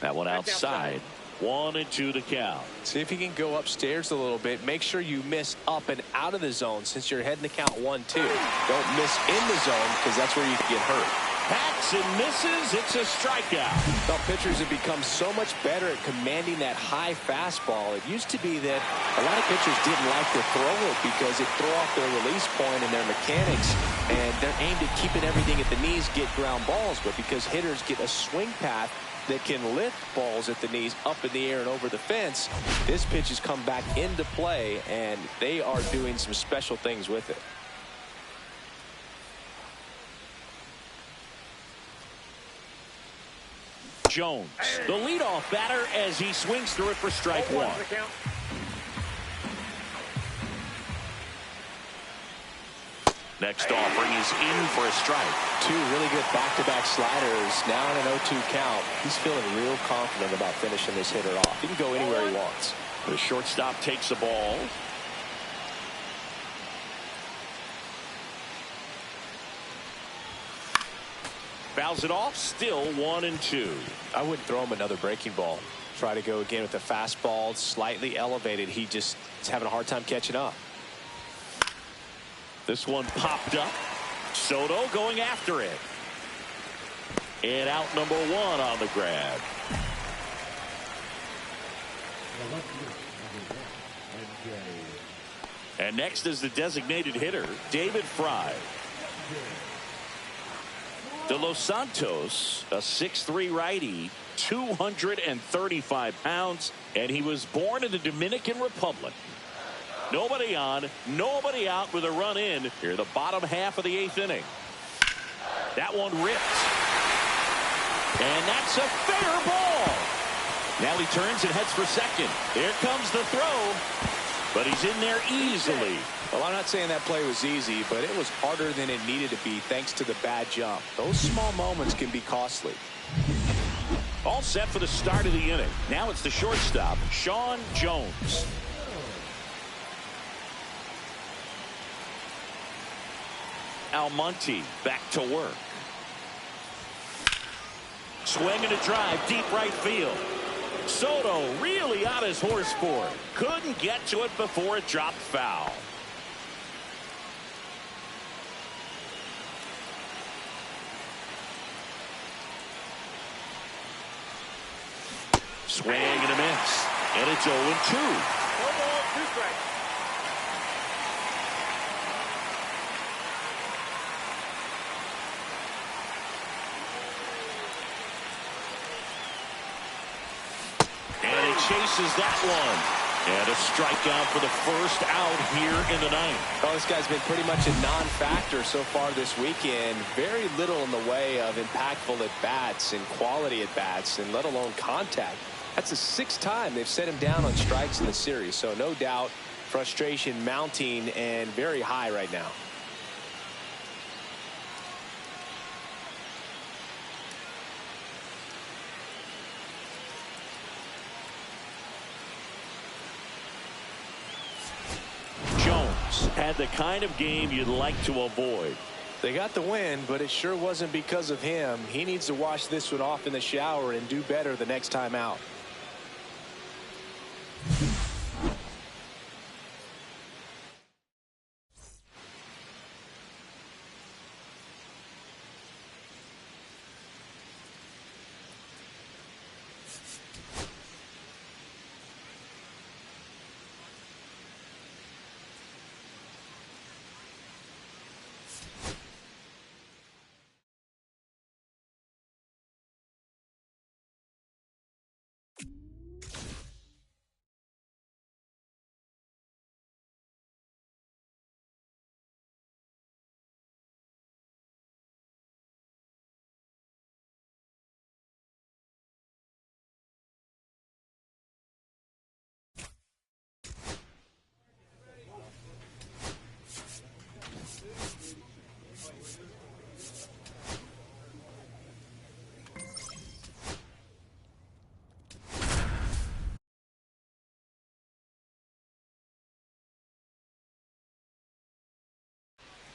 That one outside. 1-2 to count. See if you can go upstairs a little bit. Make sure you miss up and out of the zone since you're heading to count 1-2. Don't miss in the zone because that's where you can get hurt. Hacks and misses. It's a strikeout. Well, pitchers have become so much better at commanding that high fastball. It used to be that a lot of pitchers didn't like to throw it because it threw off their release point and their mechanics, and they're aimed at keeping everything at the knees, get ground balls. But because hitters get a swing path that can lift balls at the knees up in the air and over the fence, this pitch has come back into play, and they are doing some special things with it. Jones, the leadoff batter, as he swings through it for strike 1. Next offering is in for a strike. 2 really good back-to-back sliders. Now in an 0-2 count. He's feeling real confident about finishing this hitter off. He can go anywhere he wants. The shortstop takes the ball. Fouls it off. Still 1-2. I wouldn't throw him another breaking ball. Try to go again with the fastball slightly elevated. He just is having a hard time catching up. This one popped up. Soto going after it. And out number 1 on the grab. And next is the designated hitter, David Fry. De Los Santos, a 6'3" righty, 235 pounds, and he was born in the Dominican Republic. Nobody on, nobody out with a run in here, the bottom half of the 8th inning. That one ripped. And that's a fair ball. Now he turns and heads for second. Here comes the throw. But he's in there easily. Well, I'm not saying that play was easy, but it was harder than it needed to be thanks to the bad jump. Those small moments can be costly. All set for the start of the inning. Now it's the shortstop, Sean Jones. Almonte back to work. Swing and a drive, deep right field. Soto really on his horse for it. Couldn't get to it before it dropped foul. Swing and a miss. And it's 0-2. 1 ball, 2 strikes. And he chases that one. And a strikeout for the first out here in the ninth. Well, this guy's been pretty much a non-factor so far this weekend. Very little in the way of impactful at-bats and quality at-bats, and let alone contact. That's the 6th time they've set him down on strikes in the series. So no doubt frustration mounting and very high right now. Had the kind of game you'd like to avoid. They got the win, but it sure wasn't because of him. He needs to wash this one off in the shower and do better the next time out.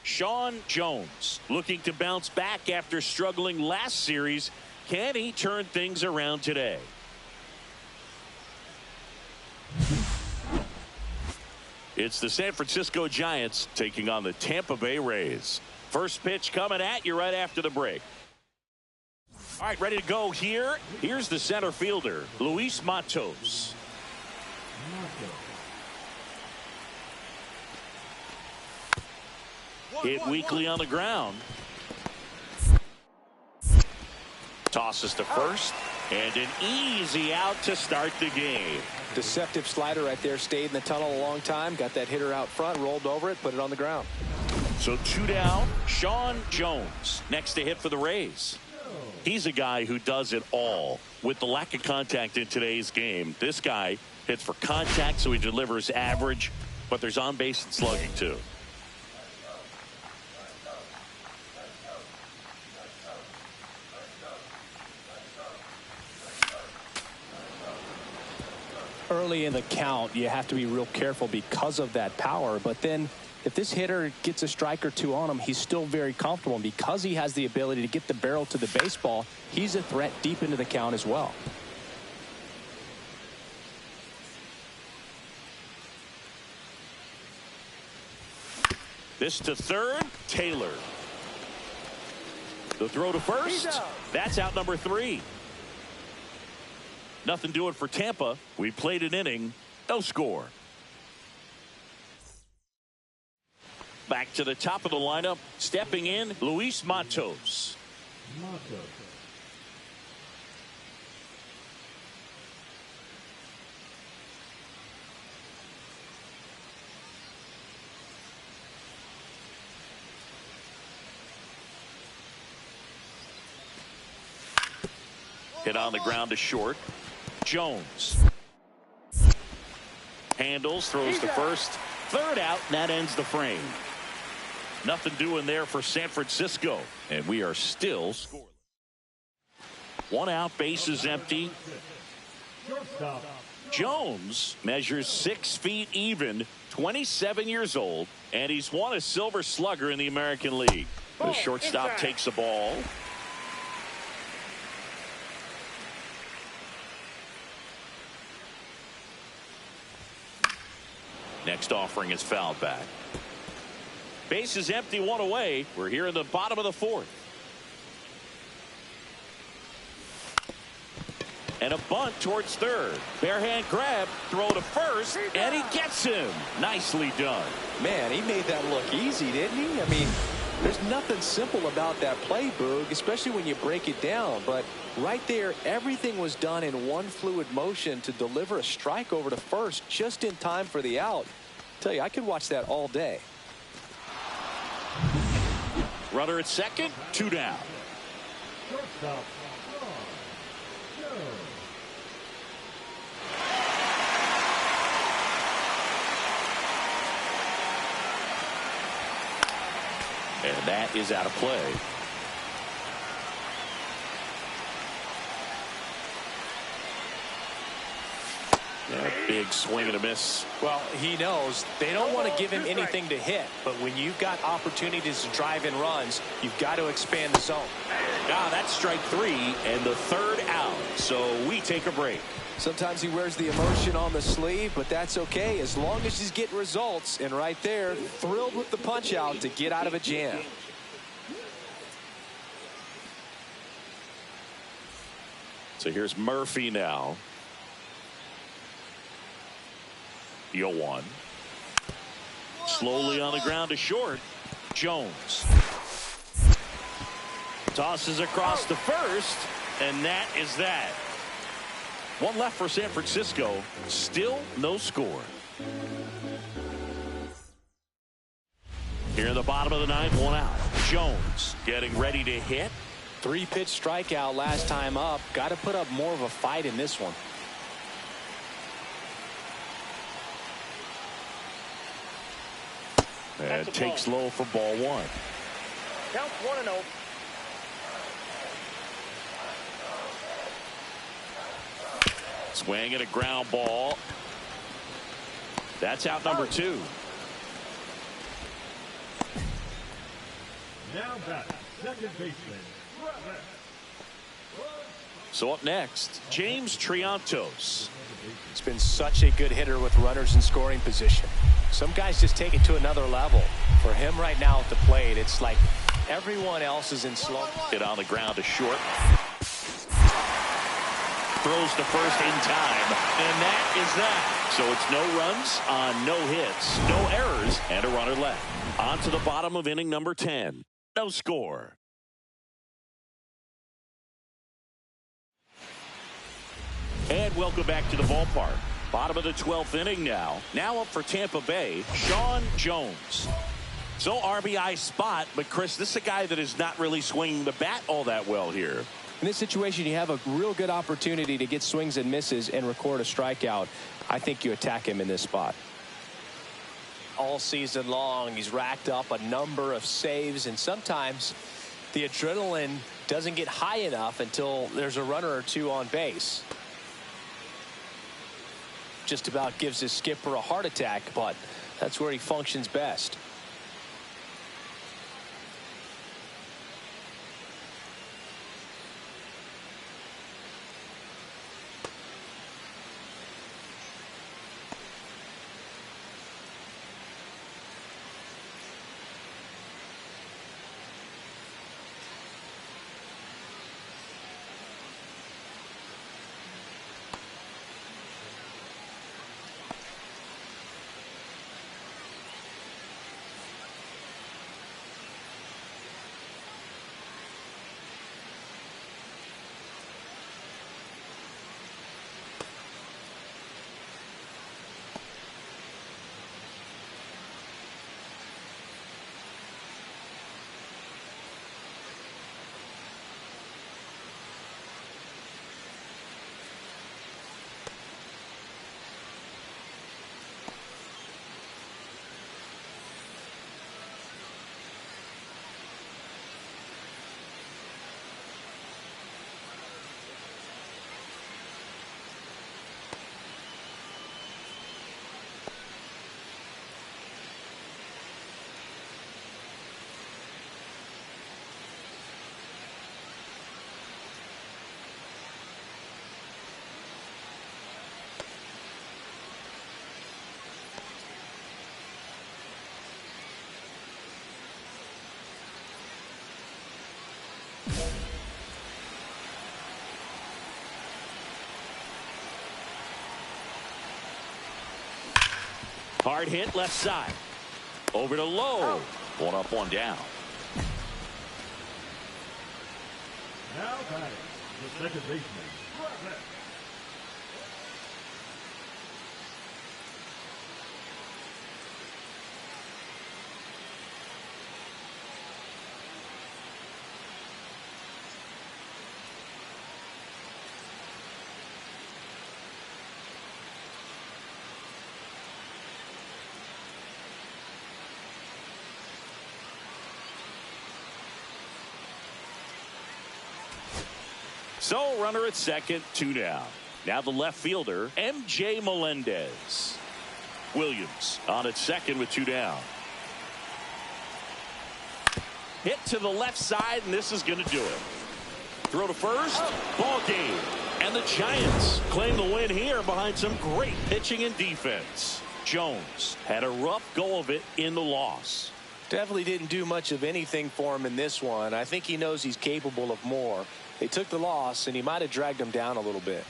Sean Jones looking to bounce back after struggling last series. Can he turn things around today? It's the San Francisco Giants taking on the Tampa Bay Rays. First pitch coming at you right after the break. All right, ready to go here. Here's the center fielder, Luis Matos. Hit weakly on the ground. Tosses to first. And an easy out to start the game. Deceptive slider right there. Stayed in the tunnel a long time. Got that hitter out front. Rolled over it. Put it on the ground. So 2 down. Sean Jones next to hit for the Rays. He's a guy who does it all. With the lack of contact in today's game, this guy hits for contact, so he delivers average. But there's on base and slugging too. Early in the count, you have to be real careful because of that power. But then if this hitter gets a strike or two on him, he's still very comfortable. And because he has the ability to get the barrel to the baseball, he's a threat deep into the count as well. This to third, Taylor. The throw to first. That's out number 3. Nothing doing for Tampa. We played an inning. No score. Back to the top of the lineup. Stepping in, Luis Matos. Hit on the ground to short. Jones handles, throws to first, third out, and that ends the frame. Nothing doing there for San Francisco, and we are still scoreless. 1 out, bases empty. Jones measures 6 feet even, 27 years old, and he's won a Silver Slugger in the American League. The shortstop takes the ball. Next offering is fouled back. Base is empty, 1 away. We're here in the bottom of the 4th. And a bunt towards third. Bare hand grab, throw to first, and he gets him. Nicely done. Man, he made that look easy, didn't he? I mean, there's nothing simple about that play, Boog, especially when you break it down. But right there, everything was done in one fluid motion to deliver a strike over to first just in time for the out. I tell you, I could watch that all day. Runner at second, 2 down. Shortstop, Sean Jones. And that is out of play. A big swing and a miss. Well, he knows they don't want to give him anything to hit, but when you've got opportunities to drive in runs, you've got to expand the zone. That's strike 3 and the third out. So we take a break. Sometimes he wears the emotion on the sleeve, but that's okay as long as he's getting results. And right there, thrilled with the punch out to get out of a jam. So here's Murphy now. 0-1. Slowly on the ground to short. Jones tosses across to first, and that is that. One left for San Francisco. Still no score. Here in the bottom of the ninth, 1 out. Jones getting ready to hit. 3-pitch strikeout last time up. Got to put up more of a fight in this one. And takes low for ball 1. Count 1-0. Swing and a ground ball. That's out number 2. Now back, second baseman, Trevor. So up next, James Triantos. He's been such a good hitter with runners in scoring position. Some guys just take it to another level. For him right now at the plate, it's like everyone else is in slow. Hit on the ground to short. Throws to first in time. And that is that. So it's no runs on no hits, no errors, and a runner left. On to the bottom of inning number 10. No score. And welcome back to the ballpark. Bottom of the 12th inning now. Now up for Tampa Bay, Sean Jones. So RBI spot, but Chris, this is a guy that is not really swinging the bat all that well here. In this situation, you have a real good opportunity to get swings and misses and record a strikeout. I think you attack him in this spot. All season long, he's racked up a number of saves, and sometimes the adrenaline doesn't get high enough until there's a runner or two on base. Just about gives his skipper a heart attack, but that's where he functions best. Hard hit left side. Over to Lowe. One up, one down. Now batting, the second baseman, Bradley. So runner at second, 2 down. Now the left fielder, MJ Melendez. Williams on at second with 2 down. Hit to the left side, and this is going to do it. Throw to first, ball game. And the Giants claim the win here behind some great pitching and defense. Jones had a rough go of it in the loss. Definitely didn't do much of anything for him in this one. I think he knows he's capable of more. They took the loss, and he might have dragged him down a little bit.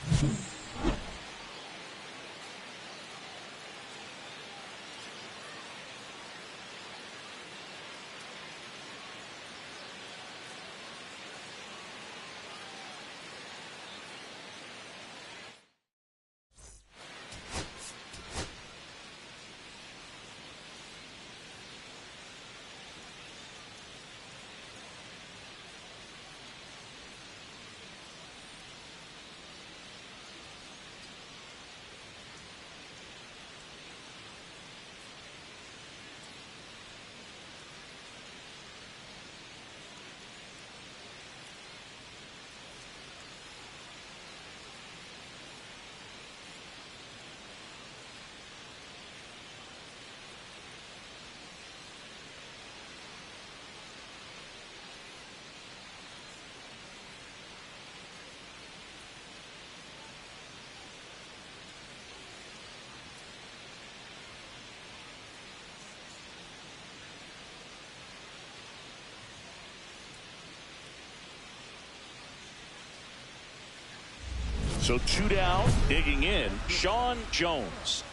So 2 down, digging in, Sean Jones.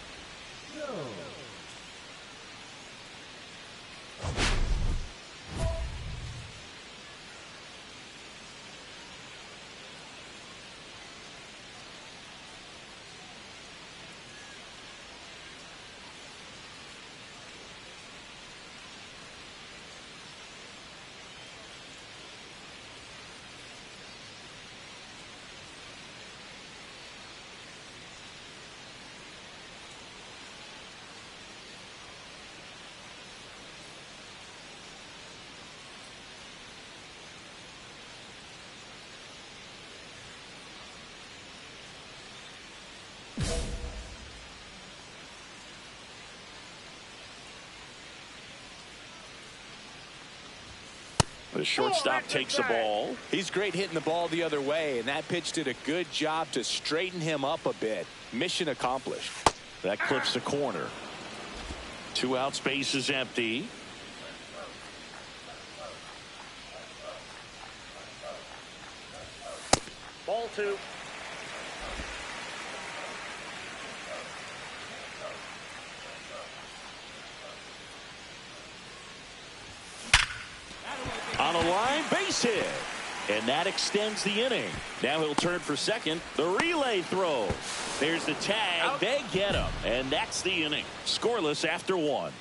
The shortstop takes the ball. He's great hitting the ball the other way, and that pitch did a good job to straighten him up a bit. Mission accomplished. That clips the corner. 2 outs, base is empty. Ball 2. On a line, base hit. And that extends the inning. Now he'll turn for second. The relay throw. There's the tag. Out. They get him. And that's the inning. Scoreless after 1.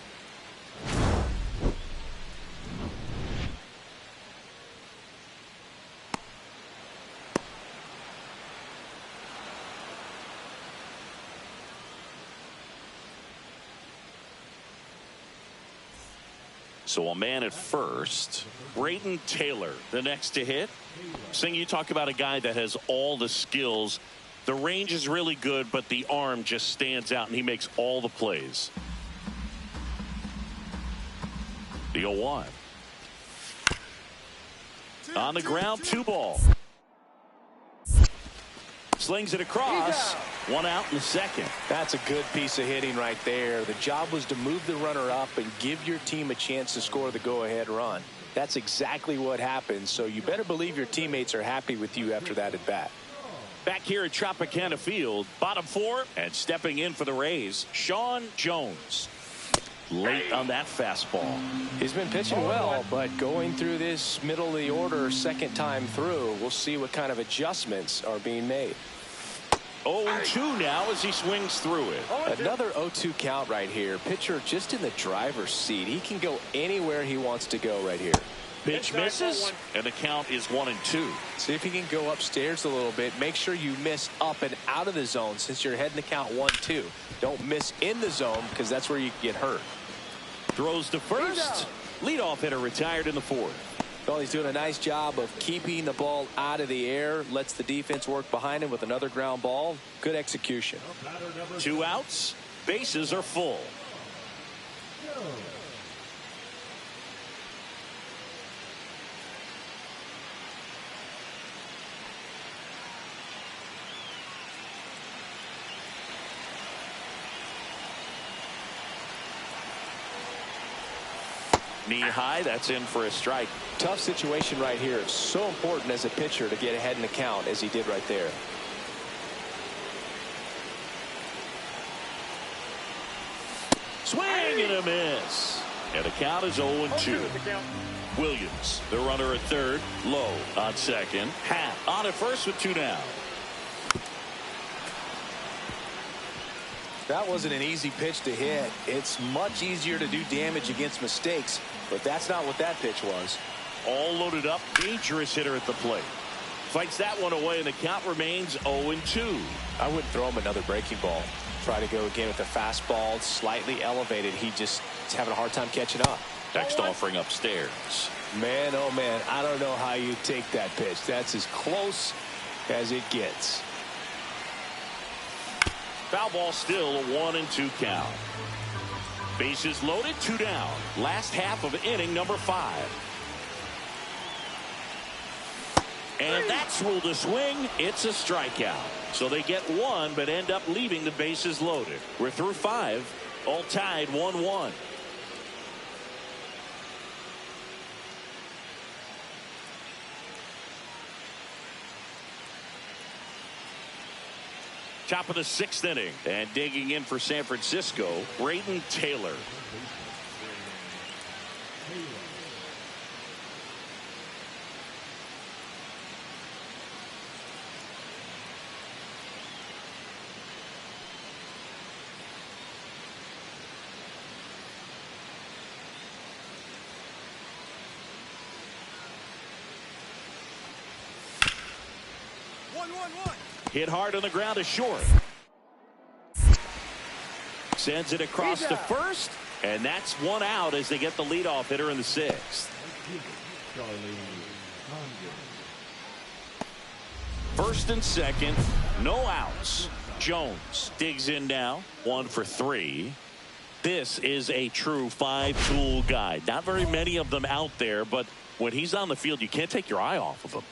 So a man at first. Brayden Taylor, the next to hit. Sing, you talk about a guy that has all the skills. The range is really good, but the arm just stands out, and he makes all the plays. The 0-1. On the ground, 2 ball. Slings it across. 1 out in the second. That's a good piece of hitting right there. The job was to move the runner up and give your team a chance to score the go-ahead run. That's exactly what happened, so you better believe your teammates are happy with you after that at bat. Back here at Tropicana Field, bottom four, and stepping in for the Rays, Sean Jones. Late on that fastball. He's been pitching well, but going through this middle of the order second time through, we'll see what kind of adjustments are being made. 0-2 now as he swings through it. Another 0-2 count right here. Pitcher just in the driver's seat. He can go anywhere he wants to go right here. Pitch misses, and the count is 1-2. See if he can go upstairs a little bit. Make sure you miss up and out of the zone since you're heading to count 1-2. Don't miss in the zone because that's where you get hurt. Throws to first. Leadoff hitter retired in the fourth. Well, he's doing a nice job of keeping the ball out of the air. Lets the defense work behind him with another ground ball. Good execution. 2 outs. Bases are full. Knee high, that's in for a strike. Tough situation right here. It's so important as a pitcher to get ahead in the count as he did right there. Swing and a miss. And the count is 0-2. Williams, the runner at third. Low on second. Happ on at first with 2 down. That wasn't an easy pitch to hit. It's much easier to do damage against mistakes, but that's not what that pitch was. All loaded up. Dangerous hitter at the plate. Fights that one away, and the count remains 0-2. I wouldn't throw him another breaking ball. Try to go again with the fastball slightly elevated. He's having a hard time catching up. Next offering upstairs. Man, oh man, I don't know how you take that pitch. That's as close as it gets. Foul ball still, a 1-2 count. Bases loaded, 2 down. Last half of inning number 5. And that's ruled a swing. It's a strikeout. So they get 1 but end up leaving the bases loaded. We're through 5. All tied 1-1. Top of the 6th inning, and digging in for San Francisco, Brayden Taylor. Hit hard on the ground to short. Sends it across to first, and that's 1 out as they get the leadoff hitter in the 6th. First and second, no outs. Jones digs in now, 1 for 3. This is a true 5-tool guy. Not very many of them out there, but when he's on the field, you can't take your eye off of him.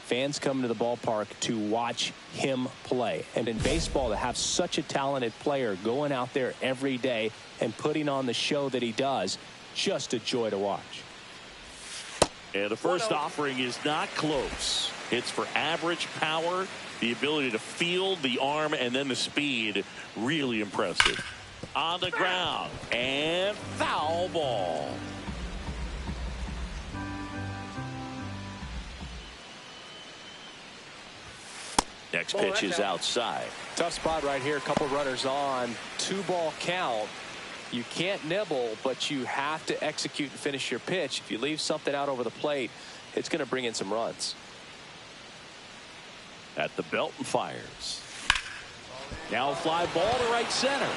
Fans come to the ballpark to watch him play. And in baseball, to have such a talented player going out there every day and putting on the show that he does, just a joy to watch. And the first offering is not close. It's for average power, the ability to field, the arm, and then the speed. Really impressive. On the ground, and foul ball. Next pitch is outside. Tough spot right here. A couple runners on. 2-ball count. You can't nibble, but you have to execute and finish your pitch. If you leave something out over the plate, it's going to bring in some runs. At the belt and fires. Now a fly ball to right center.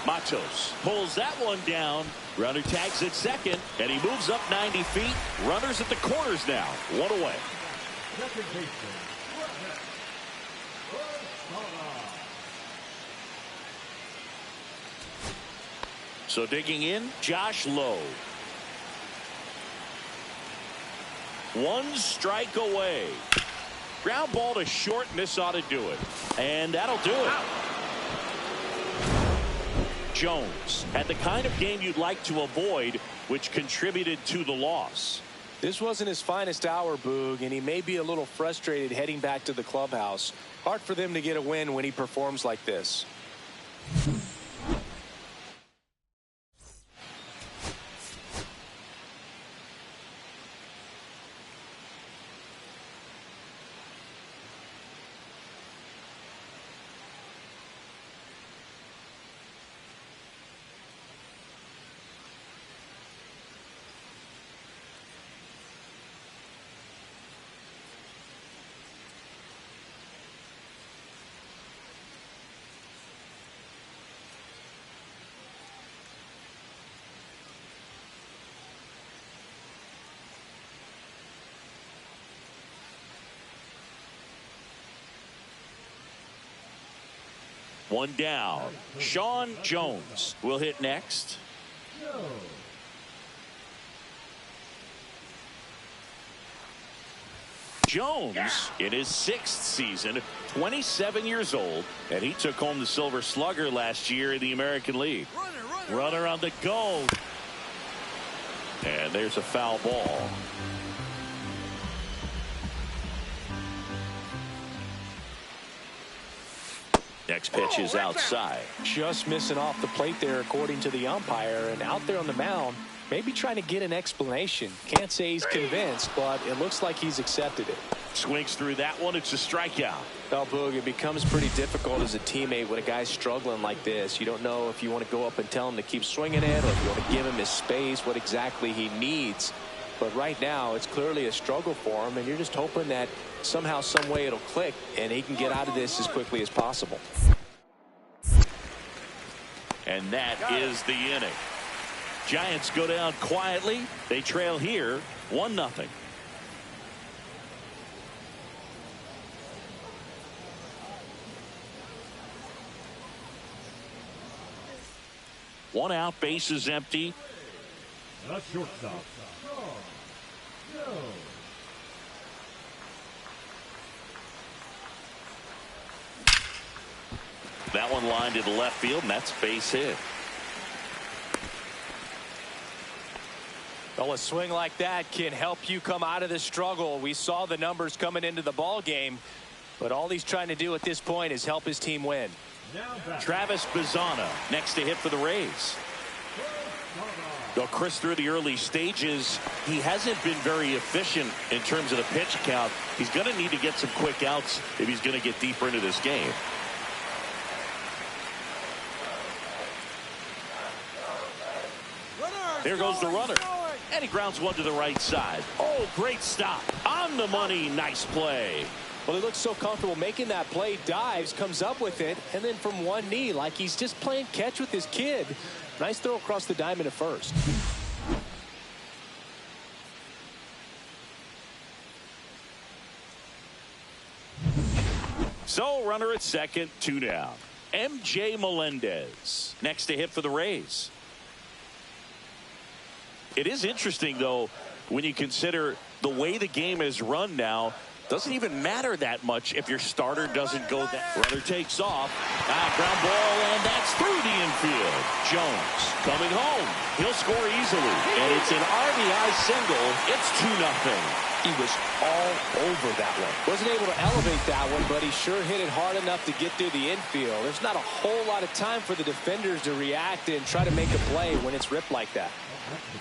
Matos pulls that one down. Runner tags at second, and he moves up 90 feet. Runners at the corners now. 1 away. So digging in, Josh Lowe. 1 strike away. Ground ball to short, and this ought to do it. And that'll do it. Jones had the kind of game you'd like to avoid, which contributed to the loss. This wasn't his finest hour, Boog, and he may be a little frustrated heading back to the clubhouse. Hard for them to get a win when he performs like this. One down. Sean Jones will hit next. Jones in his 6th season, 27 years old, and he took home the Silver Slugger last year in the American League. Runner on the go. And there's a foul ball. Next pitch is outside. Just missing off the plate there, according to the umpire, and out there on the mound, maybe trying to get an explanation. Can't say he's convinced, but it looks like he's accepted it. Swings through that one. It's a strikeout. Well, Boog, it becomes pretty difficult as a teammate when a guy's struggling like this. You don't know if you want to go up and tell him to keep swinging it, or if you want to give him his space, what exactly he needs. But right now, it's clearly a struggle for him, and you're just hoping that somehow, some way it'll click, and he can get out of this as quickly as possible. And that is the inning. Giants go down quietly. They trail here 1-0. One out, bases empty. The shortstop, Sean Jones. That one lined into left field, and that's base hit. Well, a swing like that can help you come out of the struggle. We saw the numbers coming into the ball game, but all he's trying to do at this point is help his team win. Travis Bazzana next to hit for the Rays. Though Chris, through the early stages, he hasn't been very efficient in terms of the pitch count. He's going to need to get some quick outs if he's going to get deeper into this game. There goes the runner. And he grounds one to the right side. Oh, great stop. On the money. Nice play. Well, he looks so comfortable making that play, dives, comes up with it, and then from one knee, like he's just playing catch with his kid. Nice throw across the diamond at first. So, runner at second, 2 down. MJ Melendez next to hit for the Rays. It is interesting, though, when you consider the way the game is run now. Doesn't even matter that much if your starter doesn't go that. Runner takes off. Ground ball, and that's through the infield. Jones coming home. He'll score easily. And it's an RBI single. It's 2-0. He was all over that one. Wasn't able to elevate that one, but he sure hit it hard enough to get through the infield. There's not a whole lot of time for the defenders to react and try to make a play when it's ripped like that.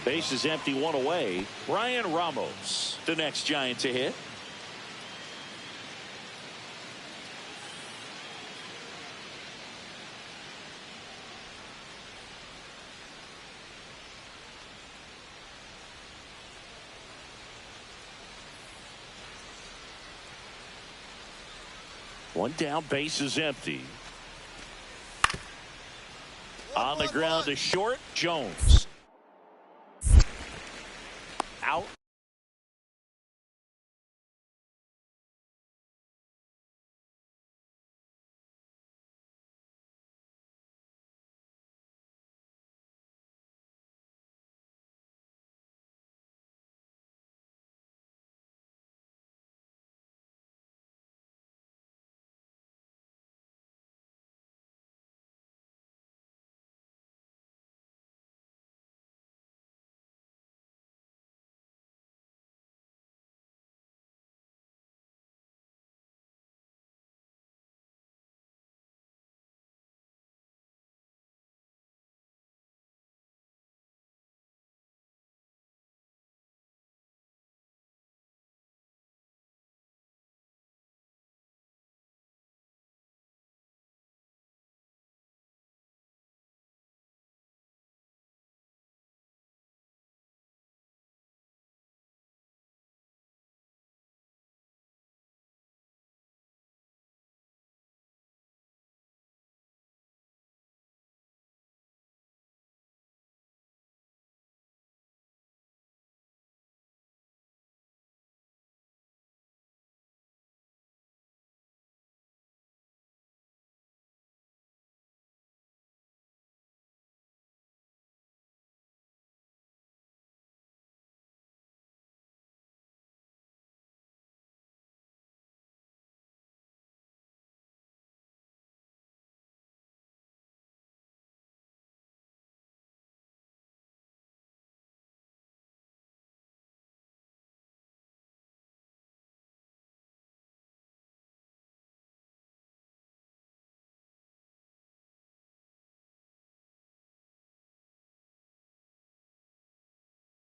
Base is empty, 1 away. Ryan Ramos, the next Giant to hit. One down, base is empty. On the ground to short, Jones. Out.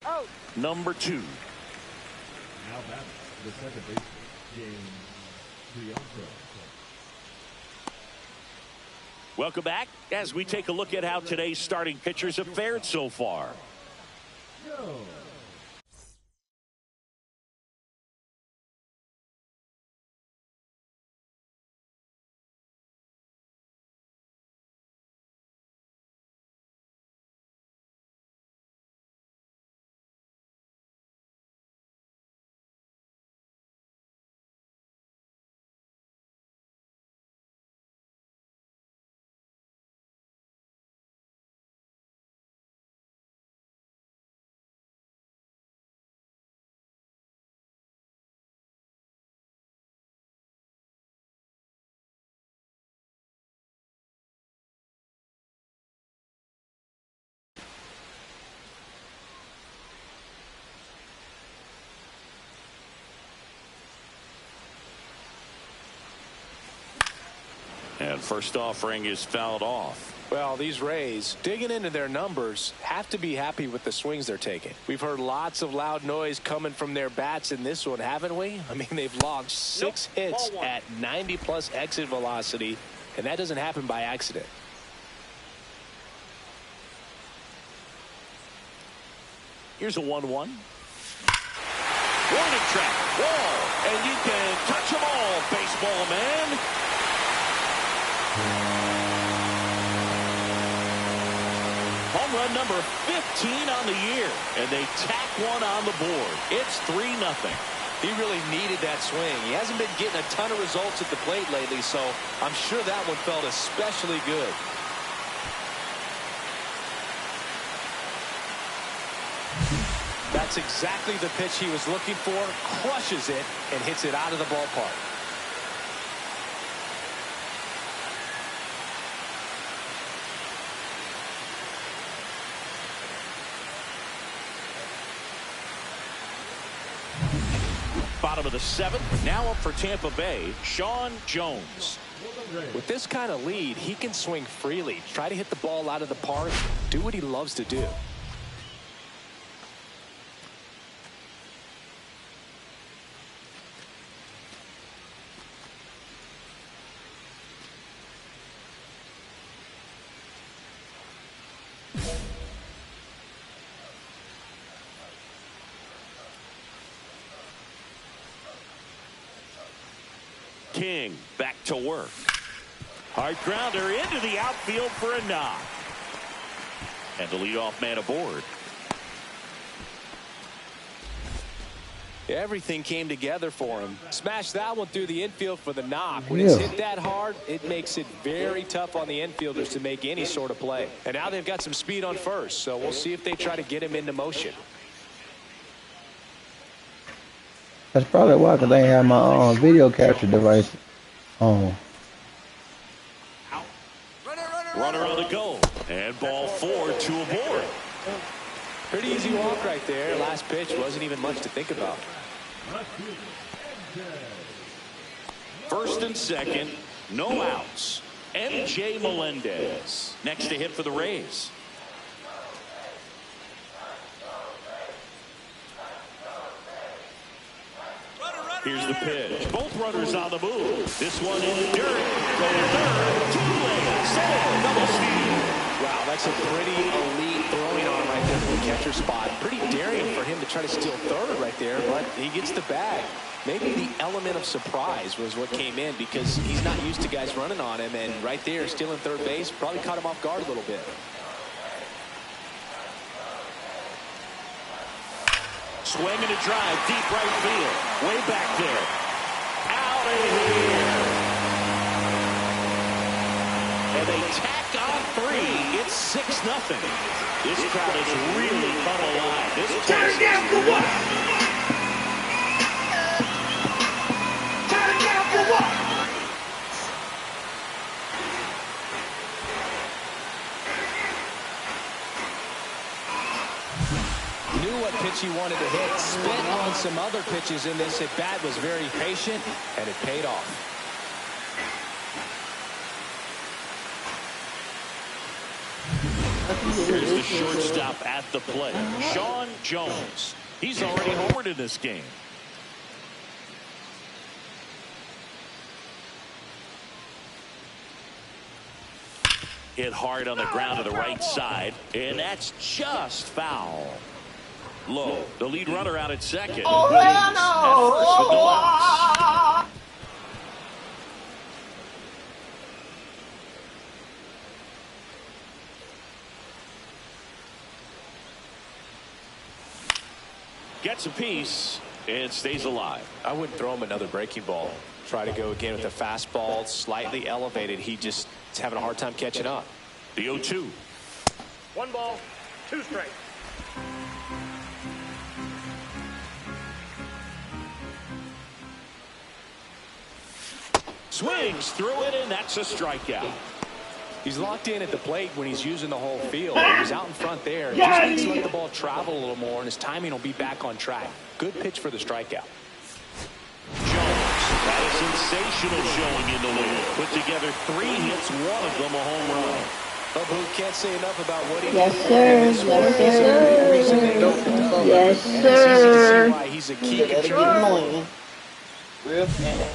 Out. Number 2. Now that's the second baseman, James Bianco. Welcome back as we take a look at how today's starting pitchers have fared so far. Go. And first offering is fouled off. Well, these Rays, digging into their numbers, have to be happy with the swings they're taking. We've heard lots of loud noise coming from their bats in this one, haven't we? I mean, they've logged 6 hits at 90-plus exit velocity, and that doesn't happen by accident. Here's a 1-1. Warning track, wall, and you can touch them all, baseball man. Home run number 15 on the year, and they tack one on the board. It's 3-0. He really needed that swing. He hasn't been getting a ton of results at the plate lately, so I'm sure that one felt especially good. That's exactly the pitch he was looking for. Crushes it and hits it out of the ballpark. Bottom of the 7th. Now up for Tampa Bay, Sean Jones. With this kind of lead, he can swing freely. Try to hit the ball out of the park. Do what he loves to do. King back to work. Hard grounder into the outfield for a knock. And the leadoff man aboard. Everything came together for him. Smashed that one through the infield for the knock. When it's hit that hard, it makes it very tough on the infielders to make any sort of play. And now they've got some speed on first, so we'll see if they try to get him into motion. That's probably why, because I ain't have my video capture device on. Runner on the go. And ball 4, 2 aboard. Pretty easy walk right there. Last pitch wasn't even much to think about. First and second, no outs. MJ Melendez next to hit for the Rays. Here's the pitch. Both runners on the move. This one enduring. Going third. Two-way. Save. Double steal. Wow, that's a pretty elite throwing arm right there from the catcher spot. Pretty daring for him to try to steal third right there, but he gets the bag. Maybe the element of surprise was what came in because he's not used to guys running on him, and right there, stealing third base probably caught him off guard a little bit. Swing and a drive, deep right field. Way back there. Out of here. And they tack on 3. It's 6-0. This crowd is really come alive. This place is loud. Turn it down for what? Knew what pitch he wanted to hit. Spit on some other pitches in this at bat. Was very patient, and it paid off. Here's the shortstop at the plate, Sean Jones. He's already homered in this game. Hit hard on the ground to the right side, and that's just foul. Low, the lead runner out at second. Oh, Williams hell no. at first with no outs. Gets a piece and stays alive. I wouldn't throw him another breaking ball. Try to go again with a fastball, slightly elevated. He just is having a hard time catching up. The 0-2. 1 ball, 2 strikes. Swings through it, and that's a strikeout. He's locked in at the plate when he's using the whole field. He's out in front there. He just needs to let the ball travel a little more, and his timing will be back on track. Good pitch for the strikeout. Jones had a sensational showing in the league. Put together 3 hits, 1 of them a home run. But Boo can't say enough about what he Yes, did. sir. Yes, sir. Yes, And it's easy to see sir. why he's a key contributor. Real bad.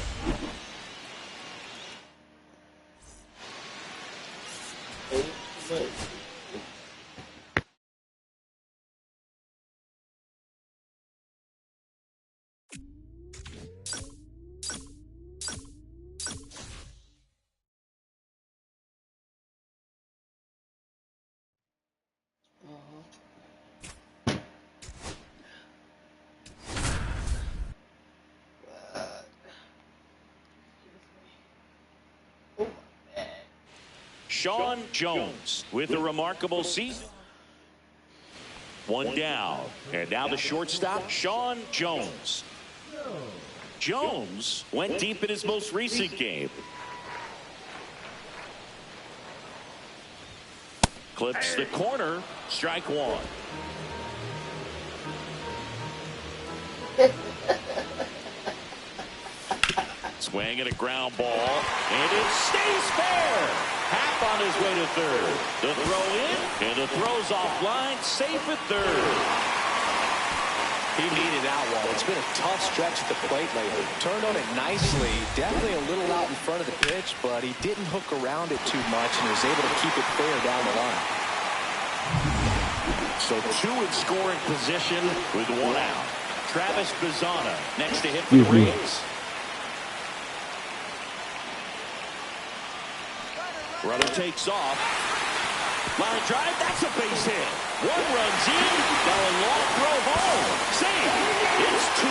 Sean Jones with a remarkable season. 1 down. And now the shortstop, Sean Jones. Jones went deep in his most recent game. Clips the corner. Strike 1. Swing and a ground ball, and it stays fair. Happ on his way to third. The throw in, and the throw's offline, safe at third. He needed out one. It's been a tough stretch at the plate lately. Turned on it nicely. Definitely a little out in front of the pitch, but he didn't hook around it too much and was able to keep it fair down the line. So 2 in scoring position with 1 out. Travis Bazzana next to hit for the Rays. Runner takes off. Line drive, that's a base hit. 1 runs in, now a long throw home. Save. It's 2-0.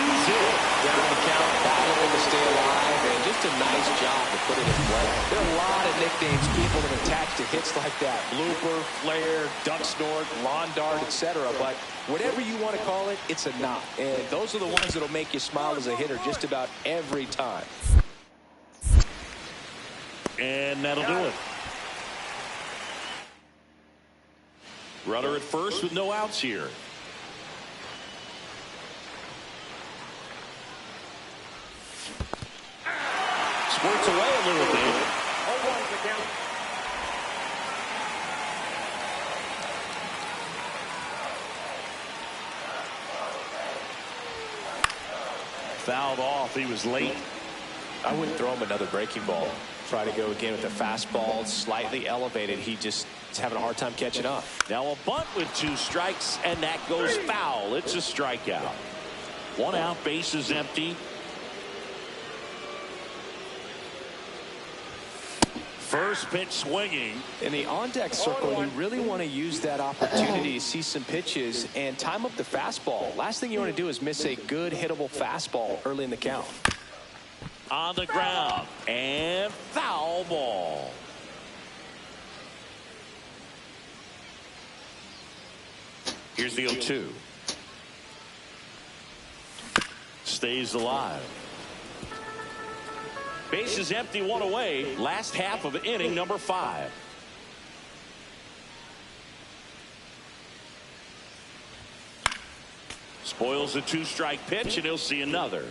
Down the count, battling to stay alive, and just a nice job to put it in play. There are a lot of nicknames people have attached to hits like that. Blooper, flare, duck snort, lawn dart, etc. But whatever you want to call it, it's a knot. And those are the ones that'll make you smile as a hitter just about every time. And that'll do it. Runner at first with no outs here. Squirts away a little bit. 0-1 the count. Fouled off. He was late. I wouldn't throw him another breaking ball. Try to go again with a fastball, slightly elevated. He just is having a hard time catching up. Now a bunt with 2 strikes, and that goes foul. It's a strikeout. 1 out, base is empty. First pitch swinging. In the on-deck circle, you really want to use that opportunity to see some pitches and time up the fastball. Last thing you want to do is miss a good hittable fastball early in the count. On the ground, and foul ball. Here's the 0-2. Stays alive. Base is empty, 1 away. Last half of inning number 5. Spoils a 2-strike pitch, and he'll see another.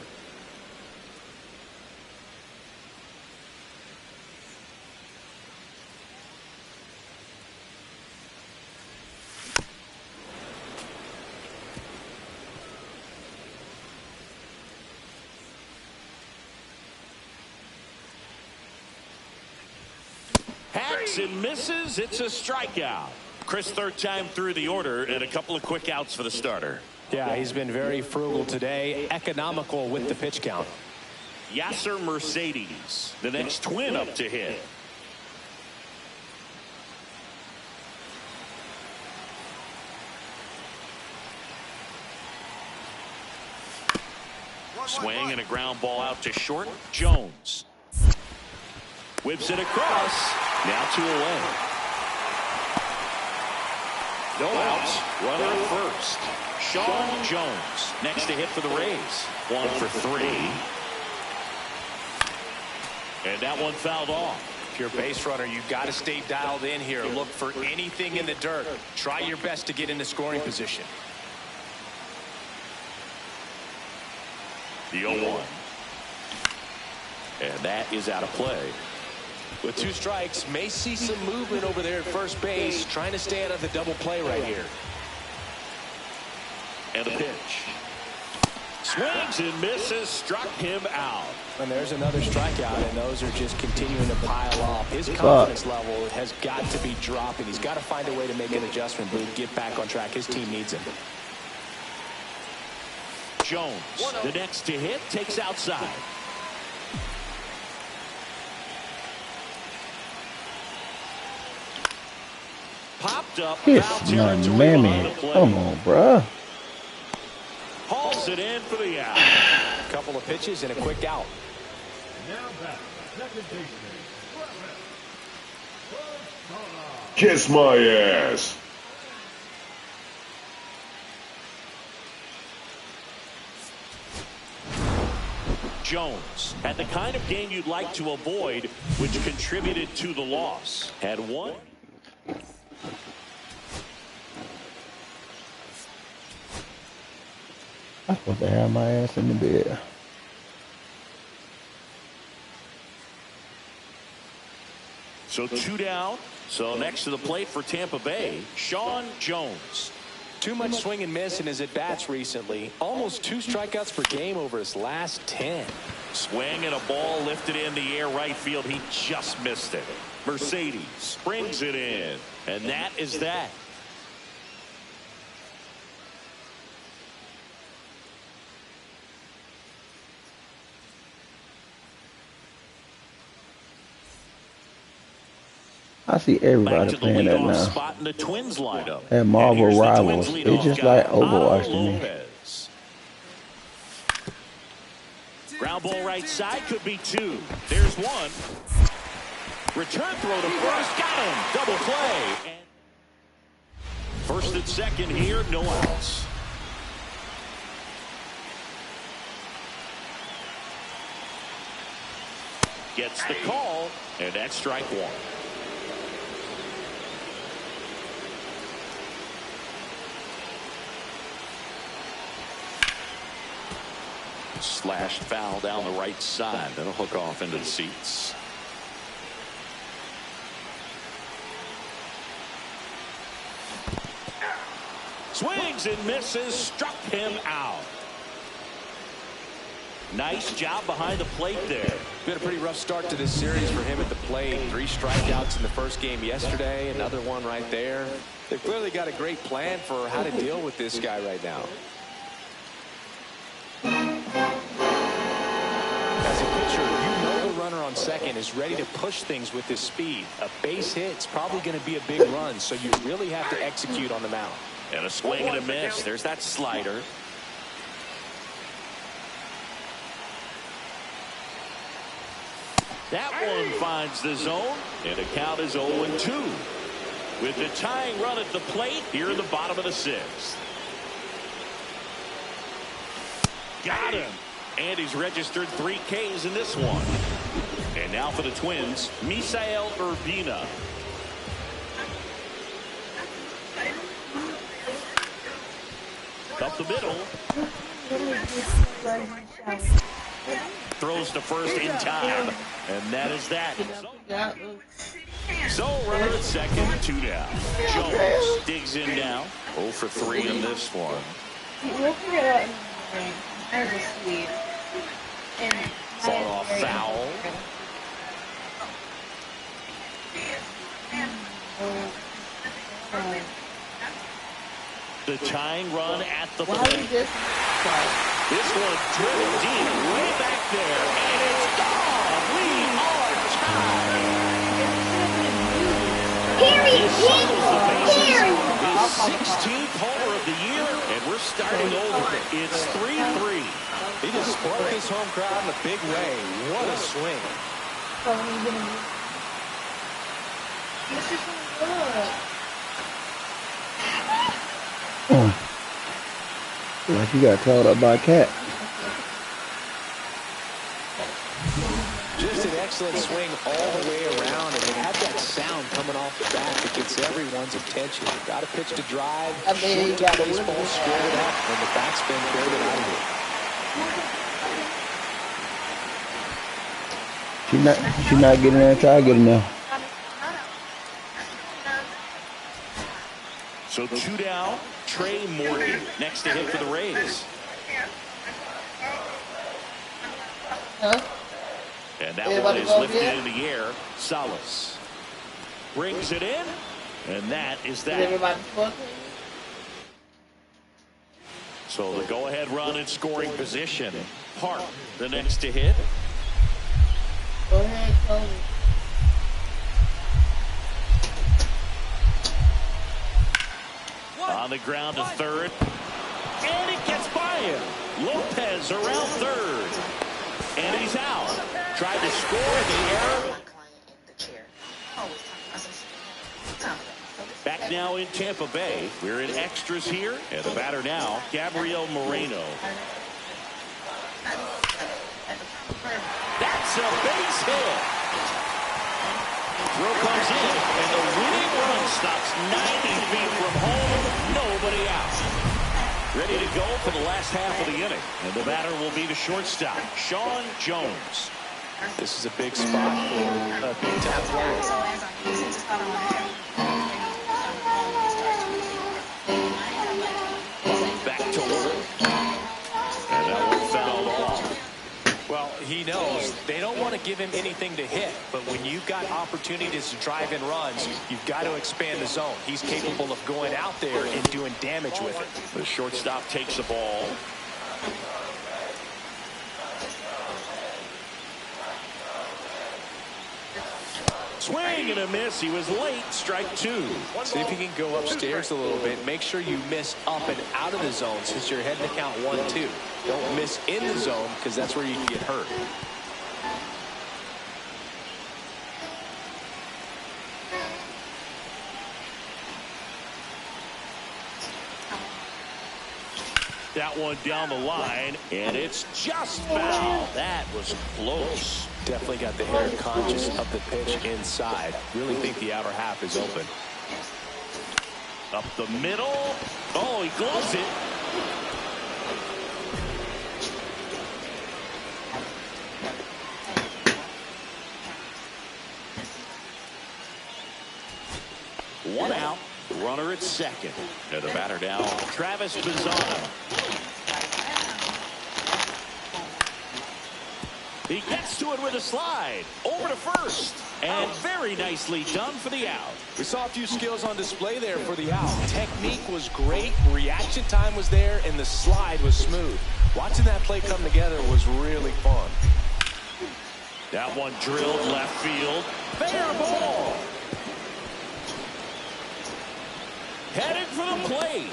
Swings and misses. It's a strikeout. Chris, third time through the order, and a couple of quick outs for the starter. Yeah, he's been very frugal today, economical with the pitch count. Yasser Mercedes, the next Twin up to hit. Swing and a ground ball out to short. Jones whips it across. Now 2 away. No outs. Runner at first. Sean Jones next to hit for the Rays. 1 for 3. And that one fouled off. If you're a base runner, you've got to stay dialed in here. Look for anything in the dirt. Try your best to get into scoring position. The 0-1. And that is out of play. With 2 strikes, may see some movement over there at first base, trying to stay out of the double play right here. And a pitch. Swings and misses, struck him out. And there's another strikeout, and those are just continuing to pile up. His confidence level has got to be dropping. He's got to find a way to make an adjustment, but get back on track. His team needs him. Jones, the next to hit, takes outside. Popped up. Kiss my mammy. Come on, bruh. Hauls it in for the out. A couple of pitches and a quick out. Now back, second baseman. Kiss my ass. Jones had the kind of game you'd like to avoid, which contributed to the loss. Had one. I'm supposed to have my ass in the bed. So 2 down. So next to the plate for Tampa Bay, Sean Jones. Too much swing and miss in his at-bats recently. Almost 2 strikeouts per game over his last 10. Swing and a ball lifted in the air right field. He just missed it. Mercedes brings it in. And that is that. I see everybody playing that now. Spot in the Twins lineup. That Marvel Rivals. They just like Overwatch to me. Ground ball right side, could be 2. There's 1. Return throw to first, got him. Double play. And first and second here, no outs. Gets the call, and that's strike 1. Slashed foul down the right side. That'll hook off into the seats. Swings and misses, struck him out. Nice job behind the plate there. Been a pretty rough start to this series for him at the plate. 3 strikeouts in the first game yesterday. Another one right there. They've clearly got a great plan for how to deal with this guy right now. As a pitcher, you know the runner on second is ready to push things with his speed. A base hit's probably going to be a big run, so you really have to execute on the mound. And a swing and a miss. There's that slider. That one finds the zone, and the count is 0-2. With the tying run at the plate here in the bottom of the 6th. Got him. And he's registered 3 Ks in this one. And now for the Twins, Misael Urbina. Up the middle. Throws to first in time. And that is that. So runner at second, 2 down. Jones digs in now. 0 for 3 in this one. Fought off foul. the tying run at the Why plate. we just This one driven deep, way back there, and it's gone. We are tied. Period. Circles the bases. Period. His 16th homer of the year, and we're starting over. It's 3-3. He just spoke his home crowd in a big way. What a swing. Like you got caught up by a cat. Just an excellent swing all the way around, and it had that sound coming off the bat that gets everyone's attention. Got a pitch to drive, you shoot got the to baseball, look at squared it up, and the backspin carried it out of here. She not getting there. Try getting there. So 2 down, Trey Morgan next to hit for the Rays. Huh? And that Everybody one is go lifted here? in the air. Salas brings it in, and that is Is that. everybody fucking? So the go-ahead run in scoring position. Park, the next to hit. Go ahead, Tony. On the ground to third. And it gets by him. Lopez around third. And he's out. Tried to score the error. Back now in Tampa Bay. We're in extras here. And the batter now, Gabriel Moreno. That's a base hit. Throw comes in, and the winning run stops 90 feet from home. Nobody out. Ready to go for the last half of the inning. And the batter will be the shortstop, Sean Jones. This is a big spot for a top player. Back to work. And that one fouled off. Well, he knows they don't want to give him anything to hit, but when you've got opportunities to drive in runs, you've got to expand the zone. He's capable of going out there and doing damage with it. The shortstop takes the ball. Swing and a miss. He was late. Strike 2. See if you can go upstairs a little bit. Make sure you miss up and out of the zone since you're heading to count 1-2. Don't miss in the zone because that's where you can get hurt. That one down the line, and it's just foul. That was close. Definitely got the hair conscious of the pitch inside. Really think the outer half is open. Up the middle. Oh, he gloves it. One out. Runner at second. And the batter now, Travis Bazzano. He gets to it with a slide. Over to first. And very nicely done for the out. We saw a few skills on display there for the out. Technique was great. Reaction time was there. And the slide was smooth. Watching that play come together was really fun. That one drilled left field. Fair ball. Headed for the plate.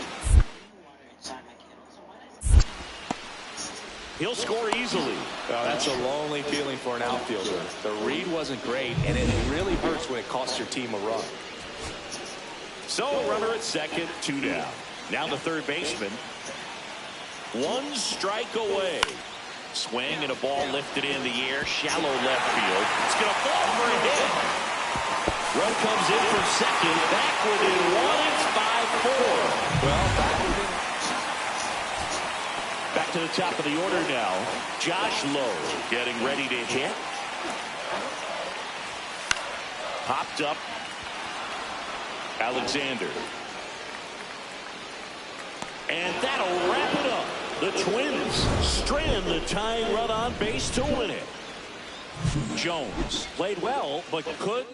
He'll score easily. That's a lonely feeling for an outfielder. The read wasn't great, and it really hurts when it costs your team a run. So, runner at second, 2 down. Now the third baseman. 1 strike away. Swing and a ball lifted in the air. Shallow left field. It's going to fall for a hit. Run comes in from second. Back within 1. It's 5-4. Well, back to the top of the order now. Josh Lowe getting ready to hit. Popped up. Alexander. And that'll wrap it up. The Twins strand the tying run on base to win it. Jones played well, but couldn't.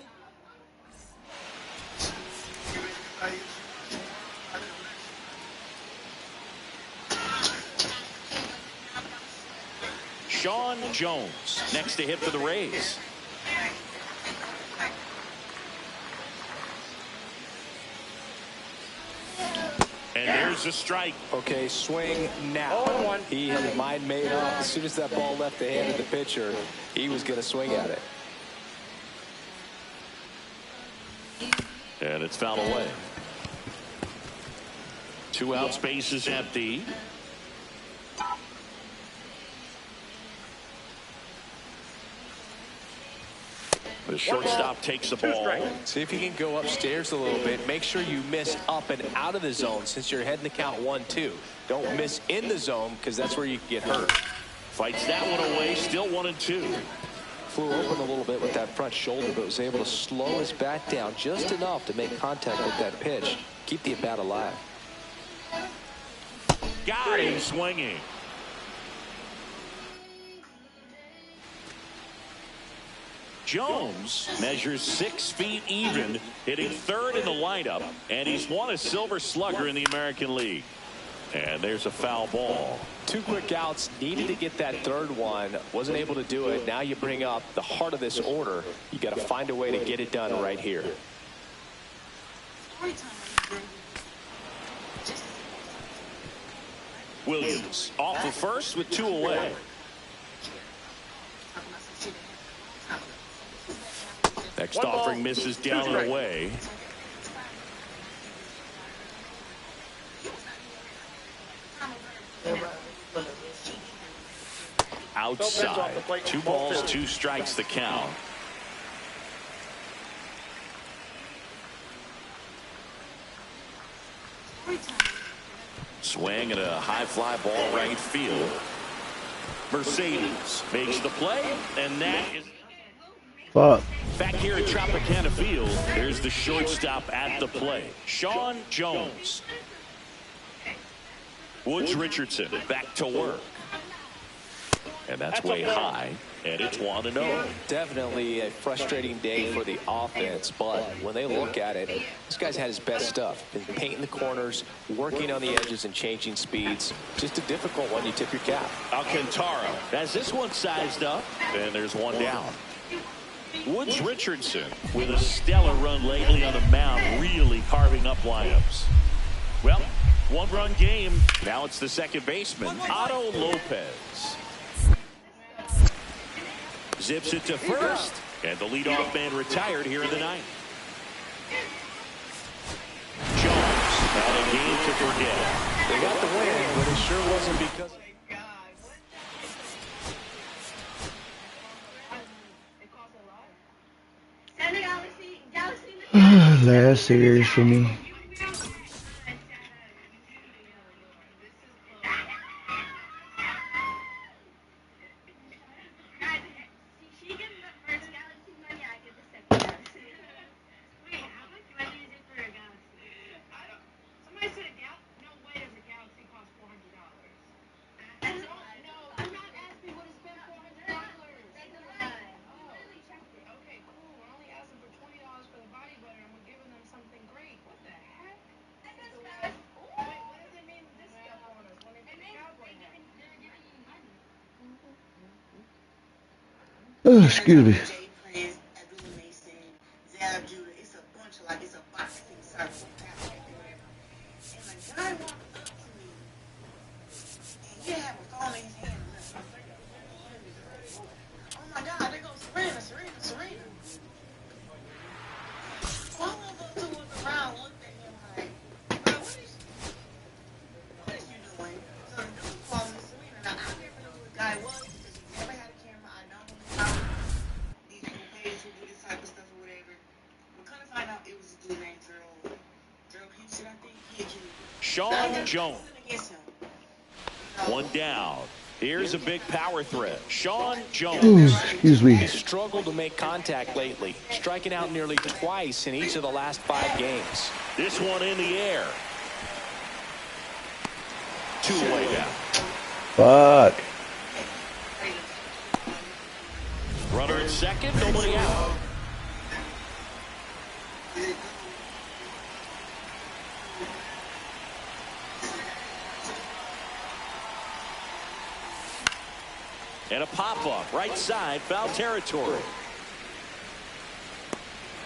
Sean Jones next to hit for the Rays. And there's a strike. Okay, swing now. 0-1. He had his mind made up. As soon as that ball left the hand of the pitcher, he was going to swing at it. And it's fouled away. 2 out, space is empty. The shortstop takes the ball. See if you can go upstairs a little bit. Make sure you miss up and out of the zone since you're heading to count 1-2. Don't miss in the zone because that's where you can get hurt. Fights that one away. Still 1-2. Flew open a little bit with that front shoulder, but was able to slow his bat down just enough to make contact with that pitch. Keep the at-bat alive. Got him swinging. Jones measures 6 feet even, hitting third in the lineup, and he's won a Silver Slugger in the American League. And there's a foul ball. 2 quick outs, needed to get that third one, wasn't able to do it. Now you bring up the heart of this order. You got to find a way to get it done right here. Williams off the first with 2 away. Next offering misses down and away. Outside. 2 balls, 2 strikes the count. Swing at a high fly ball right field. Mercedes makes the play, and that is Fuck. back here at Tropicana Field. There's the shortstop at the play, Sean Jones. Woods Richardson back to work, and that's way high, and it's 1-0. Definitely a frustrating day for the offense, but when they look at it, this guy's had his best stuff. Been painting the corners, working on the edges and changing speeds. Just a difficult one. You tip your cap. Alcantara has this one sized up, and there's 1 down. Woods Richardson with a stellar run lately on the mound, really carving up lineups. Well, 1-run game. Now it's the second baseman, Otto Lopez. Zips it to first, and the leadoff man retired here in the ninth. Jones had a game to forget. They got the win, but it sure wasn't because... Last series for me. Oh, excuse me. Sean Jones. 1 down. Here's a big power threat. Sean Jones. Ooh, excuse me. He's struggled to make contact lately, striking out nearly twice in each of the last 5 games. This one in the air. 2 away down. Fuck. Runner at second, nobody out. And a pop-up, right side, foul territory.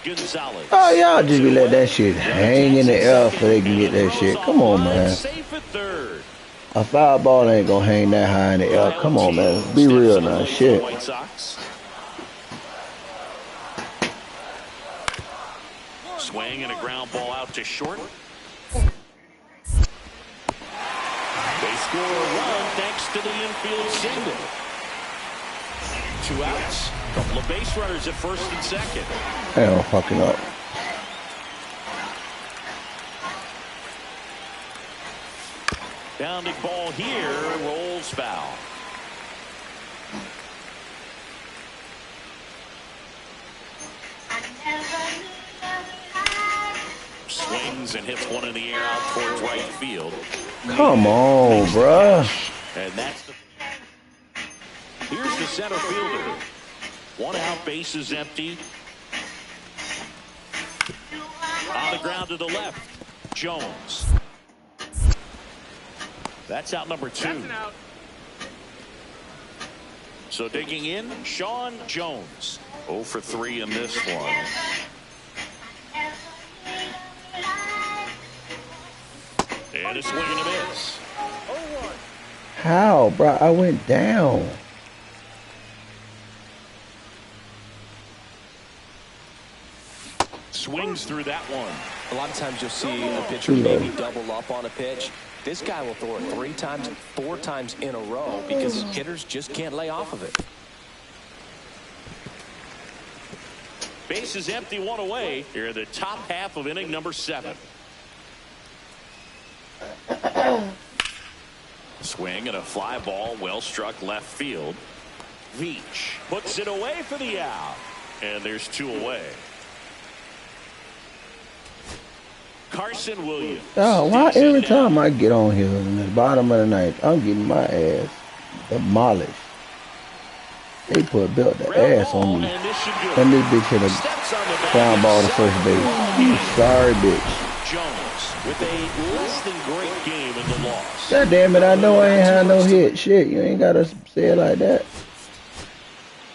Gonzalez. Oh, y'all just be let that shit hang in the air so they can get that shit. Come on, man. Safe at third. A foul ball ain't gonna hang that high in the air. Come on, man. Be real now. Shit. White Sox. Swing and a ground ball out to short. They score a run thanks to the infield single. 2 outs. Couple of base runners at first and second. Hell, fucking up. Bounding ball here, rolls foul. Swings and hits one in the air out towards right field. Come on, bruh. And that's the... Here's the center fielder. 1 out, base is empty. On the ground to the left, Jones. That's out number 2. So digging in, Sean Jones. 0 for 3 in this one. And a swing and a miss. How, bro? I went down. Swings through that one. A lot of times you'll see a pitcher maybe double up on a pitch. This guy will throw it 3 times, 4 times in a row because hitters just can't lay off of it. Base is empty, 1 away. Here in the top half of inning number 7. Swing and a fly ball, well struck left field. Veach puts it away for the out. And there's 2 away. Carson Williams. Oh, why every time I get on here in the bottom of the ninth, I'm getting my ass demolished. They put built the ass on me. And this bitch hit a ground ball to first base. You sorry bitch. Jones with a less than great game in the loss. God damn it, I know I ain't had no hit. Shit, you ain't gotta say it like that.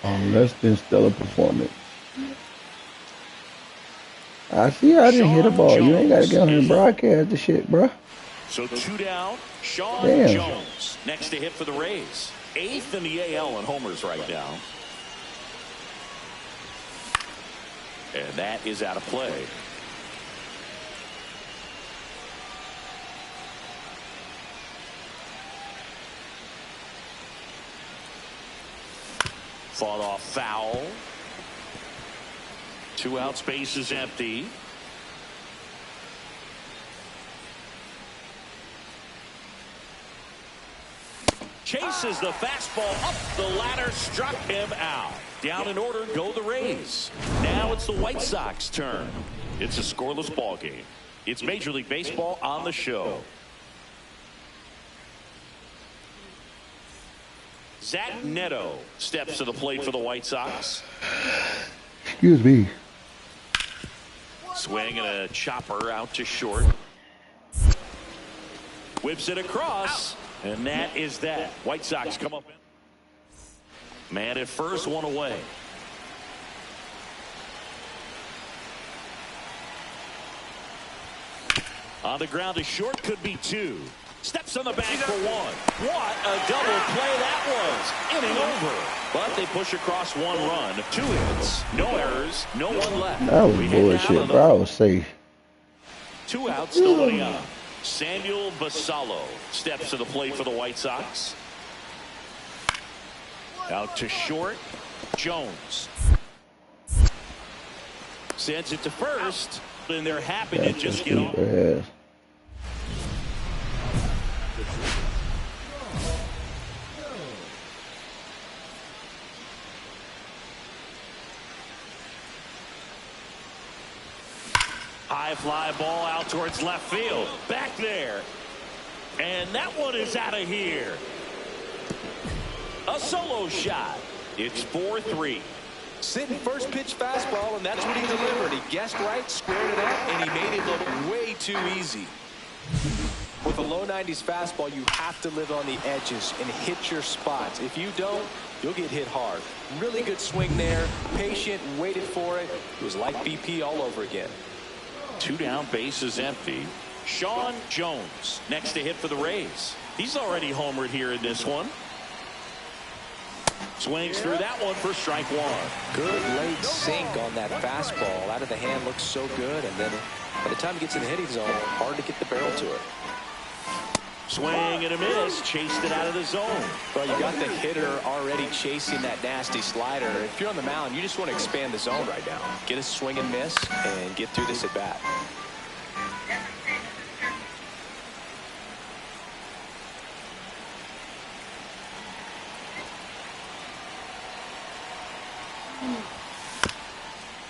Less than stellar performance. I see I didn't hit a ball. You ain't gotta get on here and broadcast the shit, bruh. So 2 down, Sean Jones next to hit for the Rays. 8th in the AL in homers right now. And that is out of play. Fought off foul. 2 outs, base is empty. Chases the fastball up the ladder, struck him out. Down in order go the Rays. Now it's the White Sox turn. It's a scoreless ball game. It's Major League Baseball on the show. Zach Neto steps to the plate for the White Sox. Excuse me. Swing and a chopper out to short. Whips it across. And that is that. White Sox come up. Man at first, 1 away. On the ground to short, could be 2. Steps on the back for 1. What a double play that was. Inning over. But they push across 1 run. 2 hits. No errors. No one left. That was bullshit, bro. I was safe. 2 outs, nobody on. Samuel Basallo steps to the plate for the White Sox. Out to short. Jones sends it to first, and they're happy to just get off. High fly ball out towards left field. Back there. And that one is out of here. A solo shot. It's 4-3. Sitting first pitch fastball, and that's what he delivered. He guessed right, squared it up, and he made it look way too easy. With a low 90s fastball, you have to live on the edges and hit your spots. If you don't, you'll get hit hard. Really good swing there. Patient, waited for it. It was like BP all over again. 2 down, bases empty. Sean Jones next to hit for the Rays. He's already homered here in this one. Swings through that one for strike 1. Good late sink on that fastball. Out of the hand looks so good, and then by the time he gets in the hitting zone, hard to get the barrel to it. Swing and a miss. Chased it out of the zone. Well, you got the hitter already chasing that nasty slider. If you're on the mound, you just want to expand the zone right now. Get a swing and miss and get through this at bat.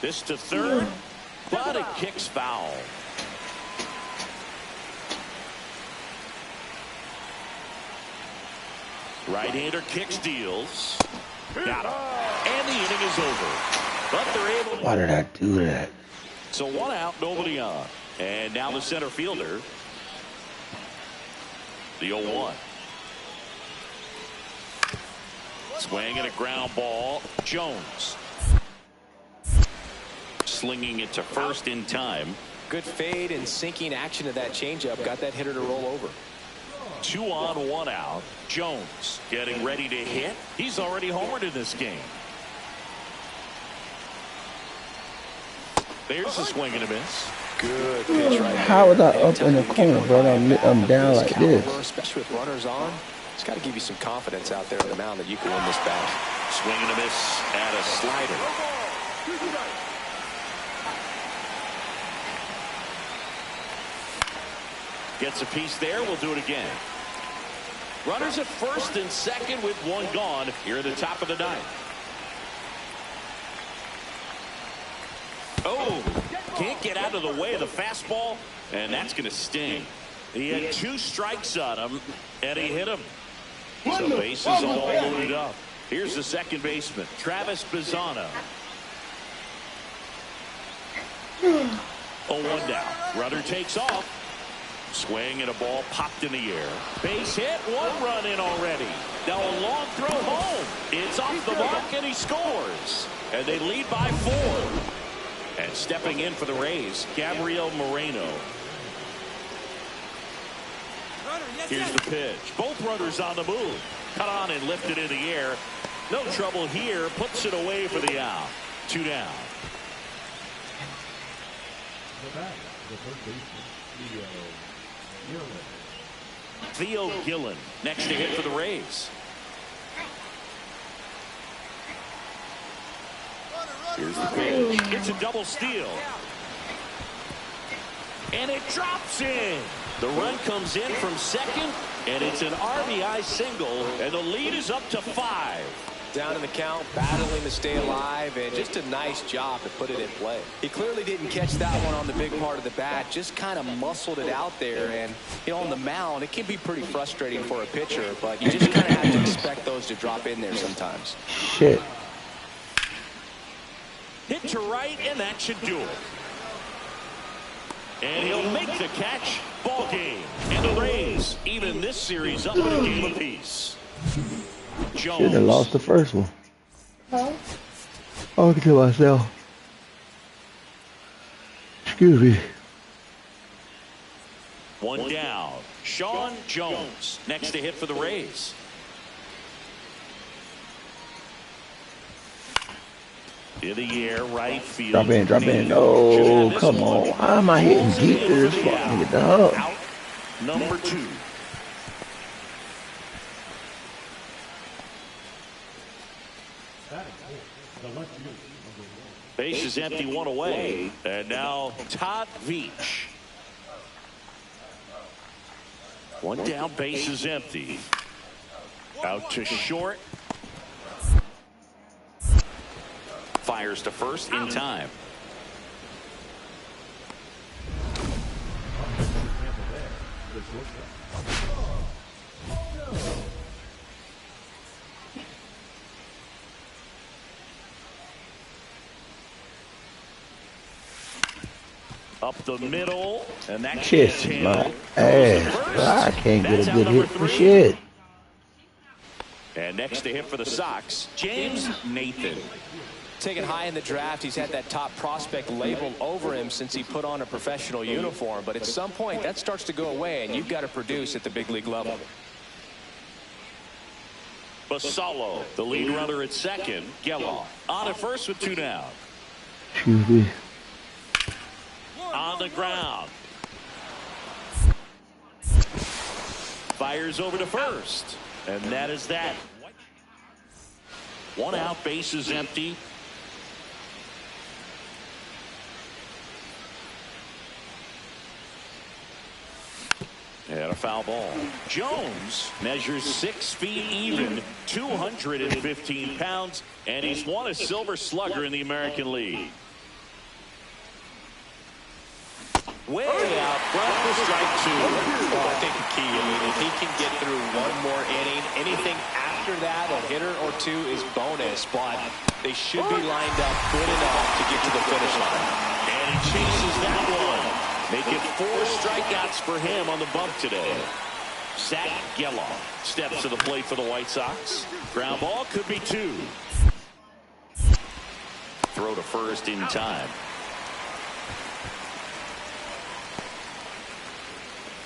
This to third, but it kicks foul. Right-hander kicks, deals. Got him. And the inning is over. But they're able to... Why did I do that? So 1 out, nobody on. And now the center fielder. The 0-1. Swing and a ground ball. Jones. Slinging it to first in time. Good fade and sinking action of that changeup. Got that hitter to roll over. 2 on, 1 out. Jones getting ready to hit. He's already homered in this game. There's a swing and a miss. Good pitch right there. How was I up in the corner, brother? I'm down like this. Especially with runners on. It's got to give you some confidence out there on the mound that you can win this bat. Swing and a miss at a slider. Gets a piece there. We'll do it again. Runners at first and second with 1 gone here at the top of the 9th. Oh, can't get out of the way of the fastball, and that's going to sting. He had 2 strikes on him, and he hit him. So bases all loaded up. Here's the second baseman, Travis Bazzano. 0-1 down. Runner takes off. Swing and a ball popped in the air. Base hit, 1 run in already. Now a long throw home. It's off the mark and he scores. And they lead by 4. And stepping in for the Rays, Gabriel Moreno. Here's the pitch. Both runners on the move. Cut on and lifted in the air. No trouble here. Puts it away for the out. 2 down. The first baseman, Theo Gillen next to hit for the Rays. Here's the pitch. It's a double steal. And it drops in. The run comes in from second, and it's an RBI single, and the lead is up to 5. Down in the count, battling to stay alive, and just a nice job to put it in play. He clearly didn't catch that one on the big part of the bat, just kind of muscled it out there. And you know, on the mound, it can be pretty frustrating for a pitcher, but you just kind of have to expect those to drop in there sometimes. Shit. Hit to right, and that should do it. And he'll make the catch. Ball game. And the Rays even this series up in a game apiece. Jones. Should have lost the first one. Huh? I'll kill myself. Excuse me. 1 down. Sean Jones next to hit for the Rays. In the air, right field. Drop in, drop in. No, come on. Why am I hitting deep to this fucking dog? Out number 2. Base is empty, 1 away. And now Todd Veach. 1 down, base is empty. Out to short. Fires to first in time. Up the middle, and that Kiss my ass. I can't get a good hit for shit. And And next to hit for the Sox, James Nathan. Taken high in the draft, he's had that top prospect label over him since he put on a professional uniform. But at some point, that starts to go away, and you've got to produce at the big league level. Basallo, the lead runner at second. Geloff on at first with 2 down. Excuse me. On the ground. Fires over to first. And that is that. 1 out, bases empty. And a foul ball. Jones measures 6 feet even, 215 pounds, and he's won a Silver Slugger in the American League. Way out front for strike 2. Well, I think the key, I mean, if he can get through 1 more inning, anything after that, a hitter or 2 is bonus, but they should be lined up good enough to get to the finish line. And he chases that one. Make it 4 strikeouts for him on the bump today. Zach Geloff steps to the plate for the White Sox. Ground ball could be 2. Throw to first in time.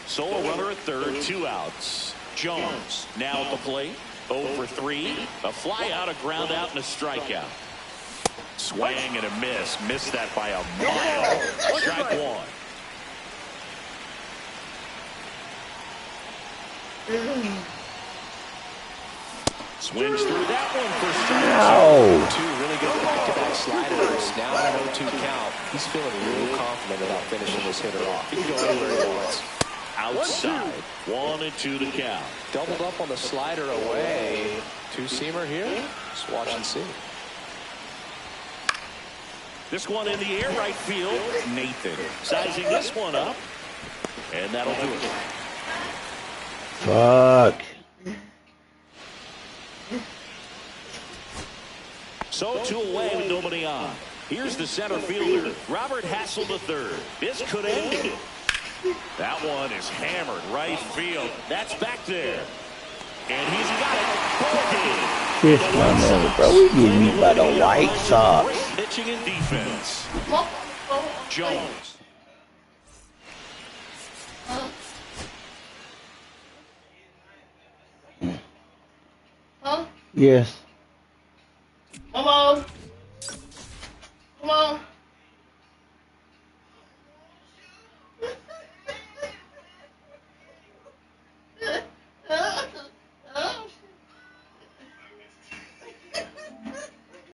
Solo runner at third, 2 outs. Jones now at the plate. 0 for 3. A fly out, a ground out, and a strikeout. Swing and a miss. Missed that by a mile. Strike 1. Swings through that one for strike 2 really good back-to-back sliders. Now at an 0-2 count. He's feeling real confident about finishing this hitter off. He can go anywhere he wants. Outside. 1 and 2 to count. Doubled up on the slider away. 2-seamer here. Just watch and see. This one in the air, right field. Nathan sizing this one up. And that'll do it. Fuck. So 2 away with nobody on. Here's the center fielder, Robert Hassel III. This could end it. That one is hammered right field. That's back there. And he's got it. Ball game. Kiss my man, bro. We getting beat by the White Sox. Great pitching and defense. Jones. Yes. Come on. Come on.